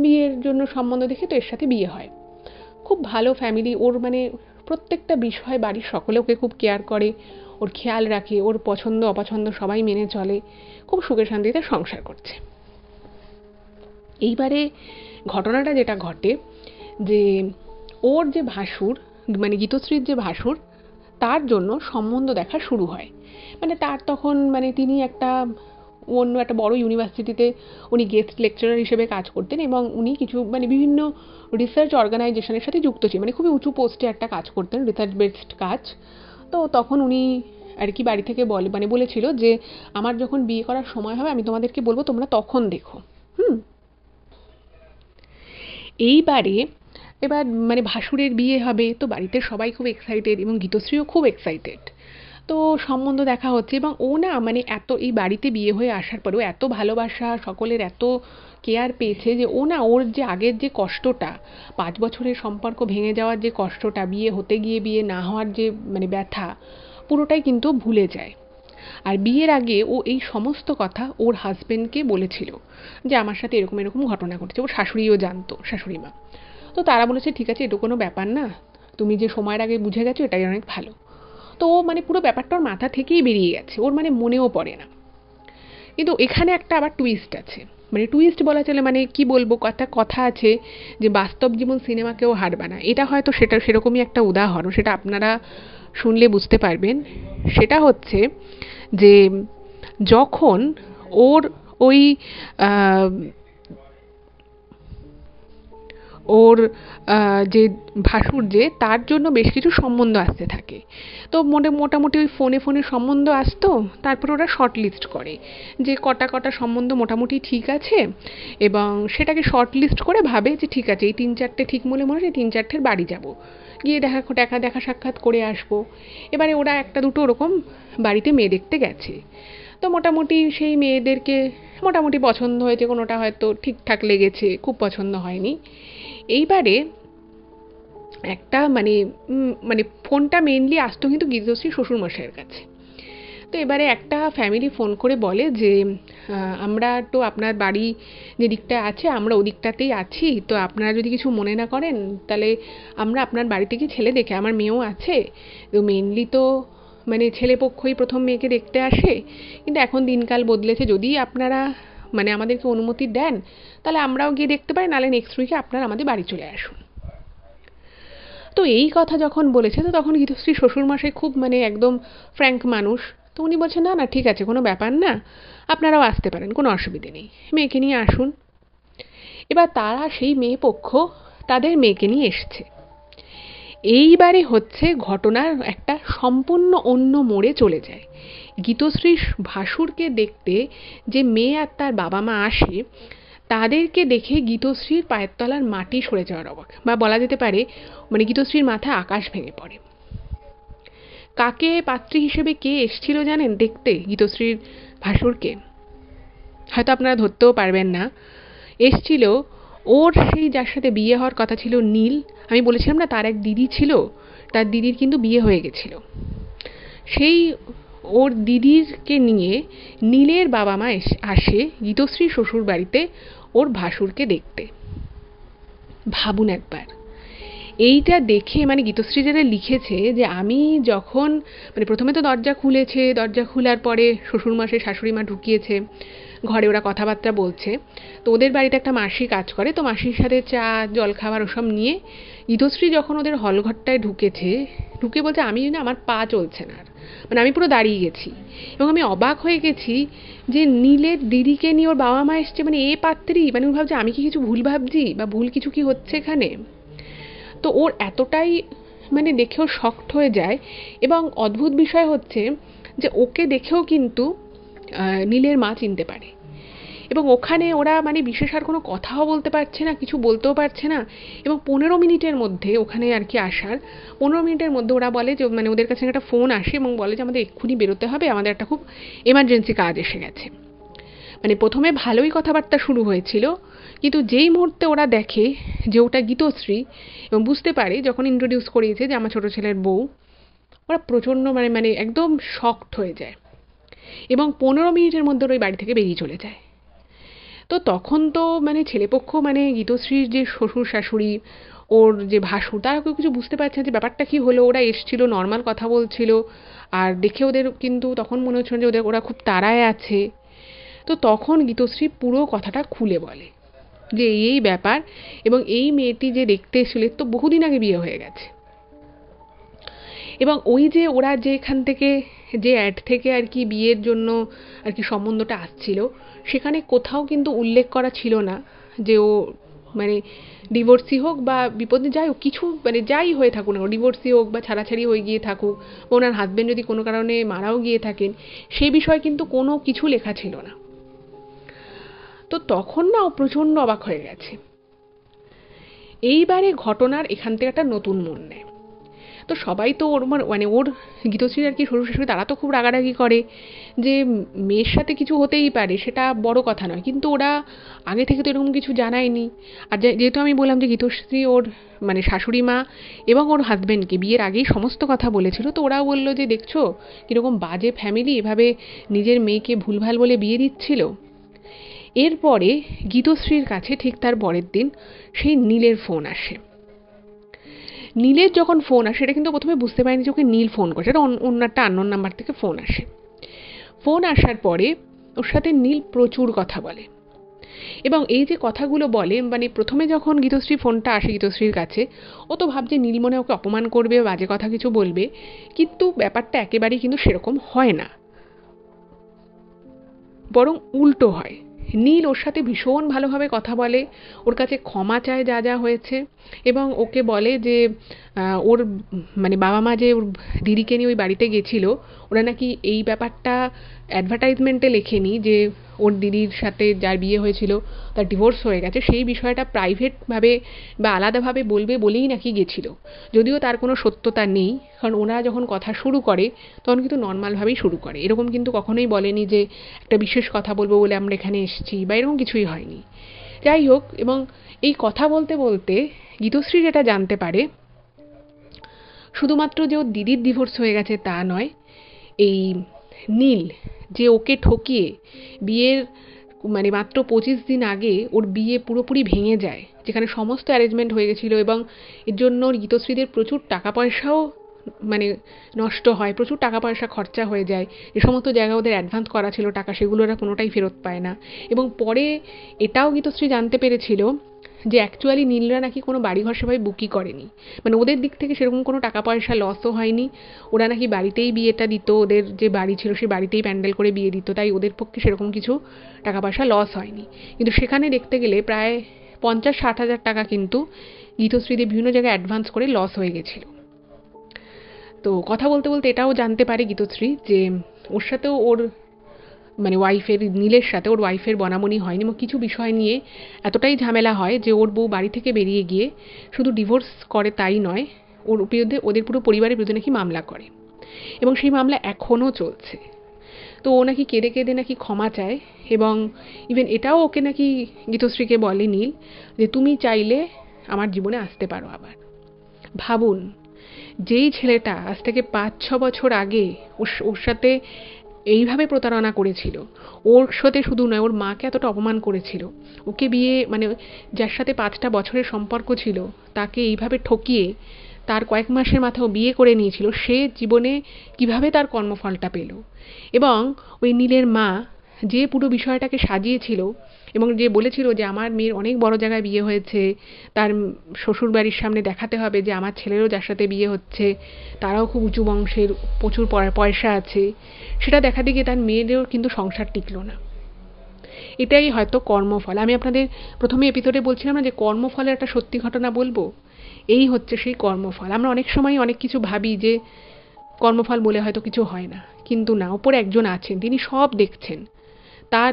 বিয়ের জন্য সম্বন্ধ দেখে তো এর সাথে বিয়ে হয়। খুব ভালো ফ্যামিলি ওর, মানে প্রত্যেকটা বিষয় বাড়ির সকলে ওকে খুব কেয়ার করে, ওর খেয়াল রাখে, ওর পছন্দ অপছন্দ সবাই মেনে চলে, খুব সুখে শান্তিতে সংসার করছে। এইবারে ঘটনাটা যেটা ঘটে যে ওর যে ভাসুর, মানে গীতশ্রীর যে ভাসুর, তার জন্য সম্বন্ধ দেখা শুরু হয়। মানে তার তখন মানে তিনি অন্য একটা বড় ইউনিভার্সিটিতে উনি গেস্ট লেকচারার হিসেবে কাজ করতেন এবং উনি কিছু মানে বিভিন্ন রিসার্চ অর্গানাইজেশনের সাথে যুক্ত ছিলেন, মানে খুবই উঁচু পোস্টে একটা কাজ করতেন, রিসার্চ বেসড কাজ। তো তখন উনি আর কি বাড়ি থেকে বলেছিল যে আমার যখন বিয়ে করার সময় হবে আমি তোমাদেরকে বলবো, তোমরা তখন দেখো। এইবারে এবার মানে ভাসুরের বিয়ে হবে, তো বাড়িতে সবাই খুব এক্সাইটেড এবং গীতশ্রীও খুব এক্সাইটেড। তো সম্বন্ধ দেখা হচ্ছে এবং ও না মানে এই বাড়িতে বিয়ে হয়ে আসার পরেও এত ভালোবাসা, সকলের এত কেয়ার পেয়েছে যে ও না ওর যে আগের যে কষ্টটা, 5 বছরের সম্পর্ক ভেঙে যাওয়ার যে কষ্টটা, বিয়ে হতে গিয়ে বিয়ে না হওয়ার যে মানে ব্যথা, পুরোটাই কিন্তু ভুলে যায়। আর বিয়ের আগে ও এই সমস্ত কথা ওর হাজবেন্ডকে বলেছিল যে আমার সাথে এরকম এরকম ঘটনা ঘটেছে, ওর শাশুড়িও জানতো, শাশুড়ি মা। তো তারা বলেছে ঠিক আছে, এটা কোনো ব্যাপার না, তুমি যে সময়ের আগে বুঝে গেছো এটাই অনেক ভালো। তো ও মানে পুরো ব্যাপারটা ওর মাথা থেকেই বেরিয়ে গেছে, ওর মানে মনেও পড়ে না। কিন্তু এখানে একটা আবার টুইস্ট আছে, মানে টুইস্ট বলা চলে, মানে কি বলবো, কথা আছে যে বাস্তব জীবন সিনেমাকেও হার বানায়, এটা হয়তো সেরকমই একটা উদাহরণ, সেটা আপনারা শুনলে বুঝতে পারবেন। সেটা হচ্ছে যে যখন ওর ওই ওর যে ভাসুর যে তার জন্য বেশ কিছু সম্বন্ধ আসতে থাকে। তো মোটামুটি ওই ফোনে ফোনে সম্বন্ধ আসতো, তারপর ওরা শর্ট লিস্ট করে যে কটা সম্বন্ধ মোটামুটি ঠিক আছে, এবং সেটাকে শর্ট লিস্ট করে ভাবে যে ঠিক আছে এই 3-4টে ঠিক মনে হয় 3-4টের বাড়ি যাব, গিয়ে দেখা সাক্ষাৎ করে আসবো। এবারে ওরা একটা দুটো ওরকম বাড়িতে মেয়ে দেখতে গেছে। তো মোটামুটি সেই মেয়েদেরকে মোটামুটি পছন্দ হয়েছে, কোনোটা হয়তো ঠিকঠাক লেগেছে, খুব পছন্দ হয়নি। এইবারে একটা মানে ফোনটা মেনলি আসতো কিন্তু গীতশ্রী শ্বশুরমশাইয়ের কাছে। তো এবারে একটা ফ্যামিলি ফোন করে বলে যে আমরা তো আপনার বাড়ি যে দিকটা আছে আমরা ওদিকটাতেই আছি, তো আপনারা যদি কিছু মনে না করেন তাহলে আমরা আপনার বাড়িতে কি ছেলে দেখে, আমার মেয়েও আছে, তো মেনলি তো মানে ছেলেপক্ষই প্রথম মেয়েকে দেখতে আসে, কিন্তু এখন দিনকাল বদলেছে, যদি আপনারা মানে আমাদেরকে অনুমতি দেন তাহলে আমরাও গিয়ে দেখতে পারি, নাহলে নেক্সট উইকে আপনারা আমাদের বাড়ি চলে আসুন। তো এই কথা যখন বলেছে তো তখন গীতশ্রী শ্বশুরমশাই খুব মানে একদম ফ্র্যাঙ্ক মানুষ, তো উনি বলছেন না না ঠিক আছে, কোনো ব্যাপার না, আপনারাও আসতে পারেন, কোনো অসুবিধে নেই, মেয়েকে নিয়ে আসুন। এবার তারা সেই মেয়ে পক্ষ তাদের মেয়েকে নিয়ে এসছে। এইবারে হচ্ছে ঘটনার একটা সম্পূর্ণ অন্য মোড়ে চলে যায়। গীতশ্রীর ভাসুরকে দেখতে যে মেয়ে আর তার বাবা মা আসে, তাদেরকে দেখে গীতশ্রীর পায়ের তলার মাটি সরে যাওয়ার অবাক, বা বলা যেতে পারে মানে গীতশ্রীর মাথায় আকাশ ভেঙে পড়ে। কাকে পাত্রী হিসেবে কে এসছিল জানেন দেখতে গীতশ্রীর ভাসুরকে? হয়তো আপনারা ধরতেও পারবেন না। এসছিল ওর সেই যার সাথে বিয়ে হওয়ার কথা ছিল নীল, আমি বলেছিলাম না তার এক দিদি ছিল, তার দিদির কিন্তু বিয়ে হয়ে গেছিল, সেই ওর দিদিরকে নিয়ে নীলের বাবা মা আসে গীতশ্রী শ্বশুর বাড়িতে ওর ভাসুরকে দেখতে। ভাবুন একবার, এইটা দেখে মানে গীতশ্রী যেটা লিখেছে যে আমি যখন মানে প্রথমে তো দরজা খুলেছে, দরজা খোলার পরে শ্বশুরমশাই শাশুড়ি মা ঢুকিয়েছে ঘরে, ওরা কথাবার্তা বলছে। তো ওদের বাড়িতে একটা মাসি কাজ করে, তো মাসির সাথে চা জল খাবার ওসব নিয়ে গীতশ্রী যখন ওদের হলঘরটায় ঢুকেছে, ঢুকে বলছে আমি না আমার পা চলছে না, মানে আমি পুরো দাঁড়িয়ে গেছি, এবং আমি অবাক হয়ে গেছি যে নীলের দিদিকে নিয়ে ওর বাবা মা এসছে, মানে এ পাত্রী, মানে ও ভাবছে আমি কি কিছু ভুল ভাবছি বা ভুল কিছু কি হচ্ছে এখানে। তো ওর এতটাই মানে দেখেও শকড হয়ে যায়, এবং অদ্ভুত বিষয় হচ্ছে যে ওকে দেখেও কিন্তু নীলের মা চিনতে পারে, এবং ওখানে ওরা মানে বিশেষ আর কোনো কথাও বলতে পারছে না, কিছু বলতেও পারছে না, এবং 15 মিনিটের মধ্যে ওখানে আর কি আসার 15 মিনিটের মধ্যে ওরা বলে যে মানে ওদের কাছে একটা ফোন আসে এবং বলে যে আমাদের এক্ষুনি বেরোতে হবে, আমাদের একটা খুব এমার্জেন্সি কাজ এসে গেছে। মানে প্রথমে ভালোই কথাবার্তা শুরু হয়েছিল, কিন্তু যেই মুহূর্তে ওরা দেখে যে ওটা গীতশ্রী এবং বুঝতে পারে যখন ইন্ট্রোডিউস করিয়েছে যে আমার ছোট ছেলের বউ, ওরা প্রচণ্ড মানে একদম শকড হয়ে যায়, এবং 15 মিনিটের মধ্যে ওই বাড়ি থেকে বেরিয়ে চলে যায়। তো তখন তো মানে ছেলেপক্ষ মানে গীতশ্রীর যে শ্বশুর শাশুড়ি ওর যে ভাসুর, তারা কেউ কিছু বুঝতে পারছে না যে ব্যাপারটা কি হলো। ওরা এসছিল নর্মাল কথা বলছিল, আর দেখে ওদের কিন্তু তখন মনে হচ্ছিল যে ওরা খুব তাড়ায় আছে। তো তখন গীতশ্রী পুরো কথাটা খুলে বলে যে এই ব্যাপার, এবং এই মেয়েটি যে দেখতে এসেছিল তো বহুদিন আগে বিয়ে হয়ে গেছে, এবং ওই যে ওরা যে এখান থেকে যে অ্যাড থেকে আর কি বিয়ের জন্য আর কি সম্বন্ধটা আসছিল, সেখানে কোথাও কিন্তু উল্লেখ করা ছিল না যে ও মানে ডিভোর্সি হোক বা বিপদে যাই হোক, কিছু মানে যাই হয়ে থাকুক না, ডিভোর্সি হোক বা ছাড়াছাড়ি হয়ে গিয়ে থাকুক, বা ওনার হাজব্যান্ড যদি কোনো কারণে মারাও গিয়ে থাকেন, সেই বিষয়ে কিন্তু কোনো কিছু লেখা ছিল না। তো তখন না ও প্রচণ্ড অবাক হয়ে গেছে। এইবারে ঘটনার এখান থেকে একটা নতুন মোড় নেয়। তো সবাই তো ওর মানে ওর গীতশ্রী আর কি শ্বশুর শাশুড়ি তারা তো খুব রাগারাগি করে যে মেয়ের সাথে কিছু হতেই পারে, সেটা বড় কথা নয়, কিন্তু ওরা আগে থেকে তো এরকম কিছু জানায়নি। আর যেহেতু আমি বললাম যে গীতশ্রী ওর মানে শাশুড়ি মা এবং ওর হাজব্যান্ডকে বিয়ের আগেই সমস্ত কথা বলেছিল, তো ওরাও বললো যে দেখছো কীরকম বাজে ফ্যামিলি, এভাবে নিজের মেয়েকে ভুলভাল বলে বিয়ে দিচ্ছিল। এরপরে গীতশ্রীর কাছে ঠিক তার পরের দিন সেই নীলের ফোন আসে। নীলের যখন ফোন আসে, এটা কিন্তু প্রথমে বুঝতে পারিনি যে ওকে নীল ফোন করছে, এটা অন্য একটা আননোন নাম্বার থেকে ফোন আসে। ফোন আসার পরে ওর সাথে নীল প্রচুর কথা বলে, এবং এই যে কথাগুলো বলে মানে প্রথমে যখন গীতশ্রী ফোনটা আসে গীতশ্রীর কাছে, ও তো ভাবছে নীল মনে ওকে অপমান করবে, বাজে কথা কিছু বলবে, কিন্তু ব্যাপারটা একেবারেই কিন্তু সেরকম হয় না, বরং উল্টো হয়। নীল ওর সাথে ভীষণ ভালোভাবে কথা বলে, ওর কাছে ক্ষমা চায় যা যা হয়েছে, এবং ওকে বলে যে ওর মানে বাবা মা যে ওর দিদিকে নিয়ে ওই বাড়িতে গেছিল, ওরা নাকি এই ব্যাপারটা অ্যাডভার্টাইজমেন্টে লেখেনি যে ওর দিদির সাথে যার বিয়ে হয়েছিল তার ডিভোর্স হয়ে গেছে, সেই বিষয়টা প্রাইভেটভাবে বা আলাদাভাবে বলবে বলেই নাকি গেছিল। যদিও তার কোনো সত্যতা নেই, কারণ ওনারা যখন কথা শুরু করে তখন কিন্তু নর্মালভাবেই শুরু করে, এরকম কিন্তু কখনোই বলেনি যে একটা বিশেষ কথা বলবো বলে আমরা এখানে এসেছি বা এরকম কিছুই হয়নি। যাই হোক, এবং এই কথা বলতে বলতে গীতশ্রী যেটা জানতে পারে, শুধুমাত্র যে ওর দিদির ডিভোর্স হয়ে গেছে তা নয়, এই নীল যে ওকে ঠকিয়ে বিয়ের মানে মাত্র 25 দিন আগে ওর বিয়ে পুরোপুরি ভেঙে যায়, যেখানে সমস্ত অ্যারেঞ্জমেন্ট হয়ে গেছিলো, এবং এর জন্য গীতশ্রীদের প্রচুর টাকা পয়সাও মানে নষ্ট হয়, প্রচুর টাকা পয়সা খরচা হয়ে যায়, যে সমস্ত জায়গায় ওদের অ্যাডভান্স করা ছিল টাকা, সেগুলো ওরা কোনোটাই ফেরত পায় না। এবং পরে এটাও গীতশ্রী জানতে পেরেছিল যে অ্যাকচুয়ালি নীলরা নাকি কোনো বাড়িঘর সেভাবে বুকই করেনি, মানে ওদের দিক থেকে সেরকম কোনো টাকা পয়সা লসও হয়নি, ওরা নাকি বাড়িতেই বিয়েটা দিত, ওদের যে বাড়ি ছিল সেই বাড়িতেই প্যান্ডেল করে বিয়ে দিত, তাই ওদের পক্ষে সেরকম কিছু টাকা পয়সা লস হয়নি। কিন্তু সেখানে দেখতে গেলে প্রায় 50-60 হাজার টাকা কিন্তু গীতশ্রীদের বিভিন্ন জায়গায় অ্যাডভান্স করে লস হয়ে গেছিলো। তো কথা বলতে বলতে এটাও জানতে পারে গীতশ্রী যে ওর সাথেও ওর মানে ওয়াইফের, নীলের সাথে ওর ওয়াইফের বনাবনি হয়নি, এবং কিছু বিষয় নিয়ে এতটাই ঝামেলা হয় যে ওর বউ বাড়ি থেকে বেরিয়ে গিয়ে শুধু ডিভোর্স করে তাই নয়, ওর বিরুদ্ধে ওদের পুরো পরিবারের বিরুদ্ধে নাকি মামলা করে, এবং সেই মামলা এখনও চলছে। তো ও নাকি কেঁদে কেঁদে নাকি ক্ষমা চায়, এবং ইভেন এটাও ওকে নাকি গীতশ্রীকে বলে নীল যে তুমি চাইলে আমার জীবনে আসতে পারো আবার। ভাবুন, যেই ছেলেটা আজ থেকে 5-6 বছর আগে ওর সাথে এইভাবে প্রতারণা করেছিল, ওর সাথে শুধু নয় ওর মাকে এতটা অপমান করেছিল, ওকে বিয়ে মানে যার সাথে 5টা বছরের সম্পর্ক ছিল তাকে এইভাবে ঠকিয়ে তার কয়েক মাসের মাথায় বিয়ে করে নিয়েছিল, সে জীবনে কিভাবে তার কর্মফলটা পেল। এবং ওই নীলের মা যে পুরো বিষয়টাকে সাজিয়েছিল এবং যে বলেছিল যে আমার মেয়ের অনেক বড় জায়গায় বিয়ে হয়েছে, তার শ্বশুর বাড়ির সামনে দেখাতে হবে যে আমার ছেলেরও যার সাথে বিয়ে হচ্ছে তারাও খুব উঁচু বংশের, প্রচুর পয়সা আছে, সেটা দেখাতে গিয়ে তার মেয়েদেরও কিন্তু সংসার টিকলো না। এটাই হয়তো কর্মফল। আমি আপনাদের প্রথমে এপিসোডে বলছিলাম না যে কর্মফলের একটা সত্যি ঘটনা বলবো, এই হচ্ছে সেই কর্মফল। আমরা অনেক সময় অনেক কিছু ভাবি যে কর্মফল বলে হয়তো কিছু হয় না, কিন্তু না, ওপরে একজন আছেন, তিনি সব দেখছেন,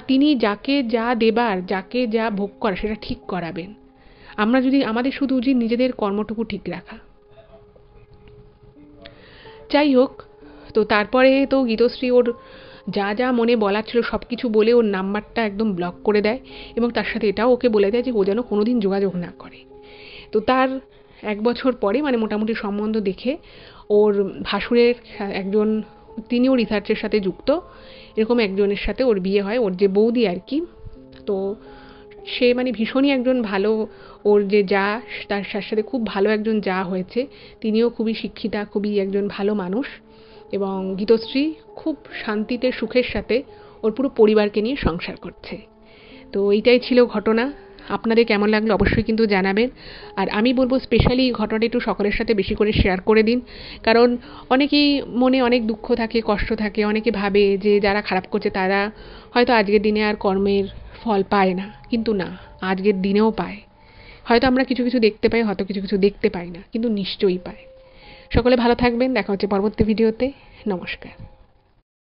তিনি যাকে যা দেবার, যাকে যা ভোগ করা সেটা ঠিক করাবেন। আমাদের শুধু উচিত নিজেদের কর্মটুকু ঠিক রাখা। যাই হোক, তো তারপরে তো গীতশ্রী ওর যা যা মনে বলার ছিল সব কিছু বলে ওর নাম্বারটা একদম ব্লক করে দেয়, এবং তার সাথে এটাও ওকে বলে দেয় যে ও যেন কোনোদিন যোগাযোগ না করে। তো তার 1 বছর পরে মানে মোটামুটি সম্বন্ধ দেখে ওর ভাসুরের একজন, তিনিও রিসার্চের সাথে যুক্ত, এরকম একজনের সাথে ওর বিয়ে হয়, ওর যে বৌদি আর কি। তো সে মানে ভীষণই একজন ভালো, ওর যে যা, তার সাথে খুব ভালো একজন যা হয়েছে, তিনিও খুবই শিক্ষিতা, খুবই একজন ভালো মানুষ, এবং গীতশ্রী খুব শান্তিতে সুখের সাথে ওর পুরো পরিবারকে নিয়ে সংসার করছে। তো এইটাই ছিল ঘটনা। আপনাদের কেমন লাগলো অবশ্যই কিন্তু জানাবেন। আর আমি বলবো স্পেশালি এই ঘটনাটা একটু সকলের সাথে বেশি করে শেয়ার করে দিন, কারণ অনেকেই মনে অনেক দুঃখ থাকে, কষ্ট থাকে, অনেকে ভাবে যে যারা খারাপ করছে তারা হয়তো আজকের দিনে আর কর্মের ফল পায় না, কিন্তু না, আজকের দিনেও পায়। হয়তো আমরা কিছু কিছু দেখতে পাই, হয়তো কিছু কিছু দেখতে পাই না, কিন্তু নিশ্চয়ই পায়। সকলে ভালো থাকবেন, দেখা হচ্ছে পরবর্তী ভিডিওতে। নমস্কার।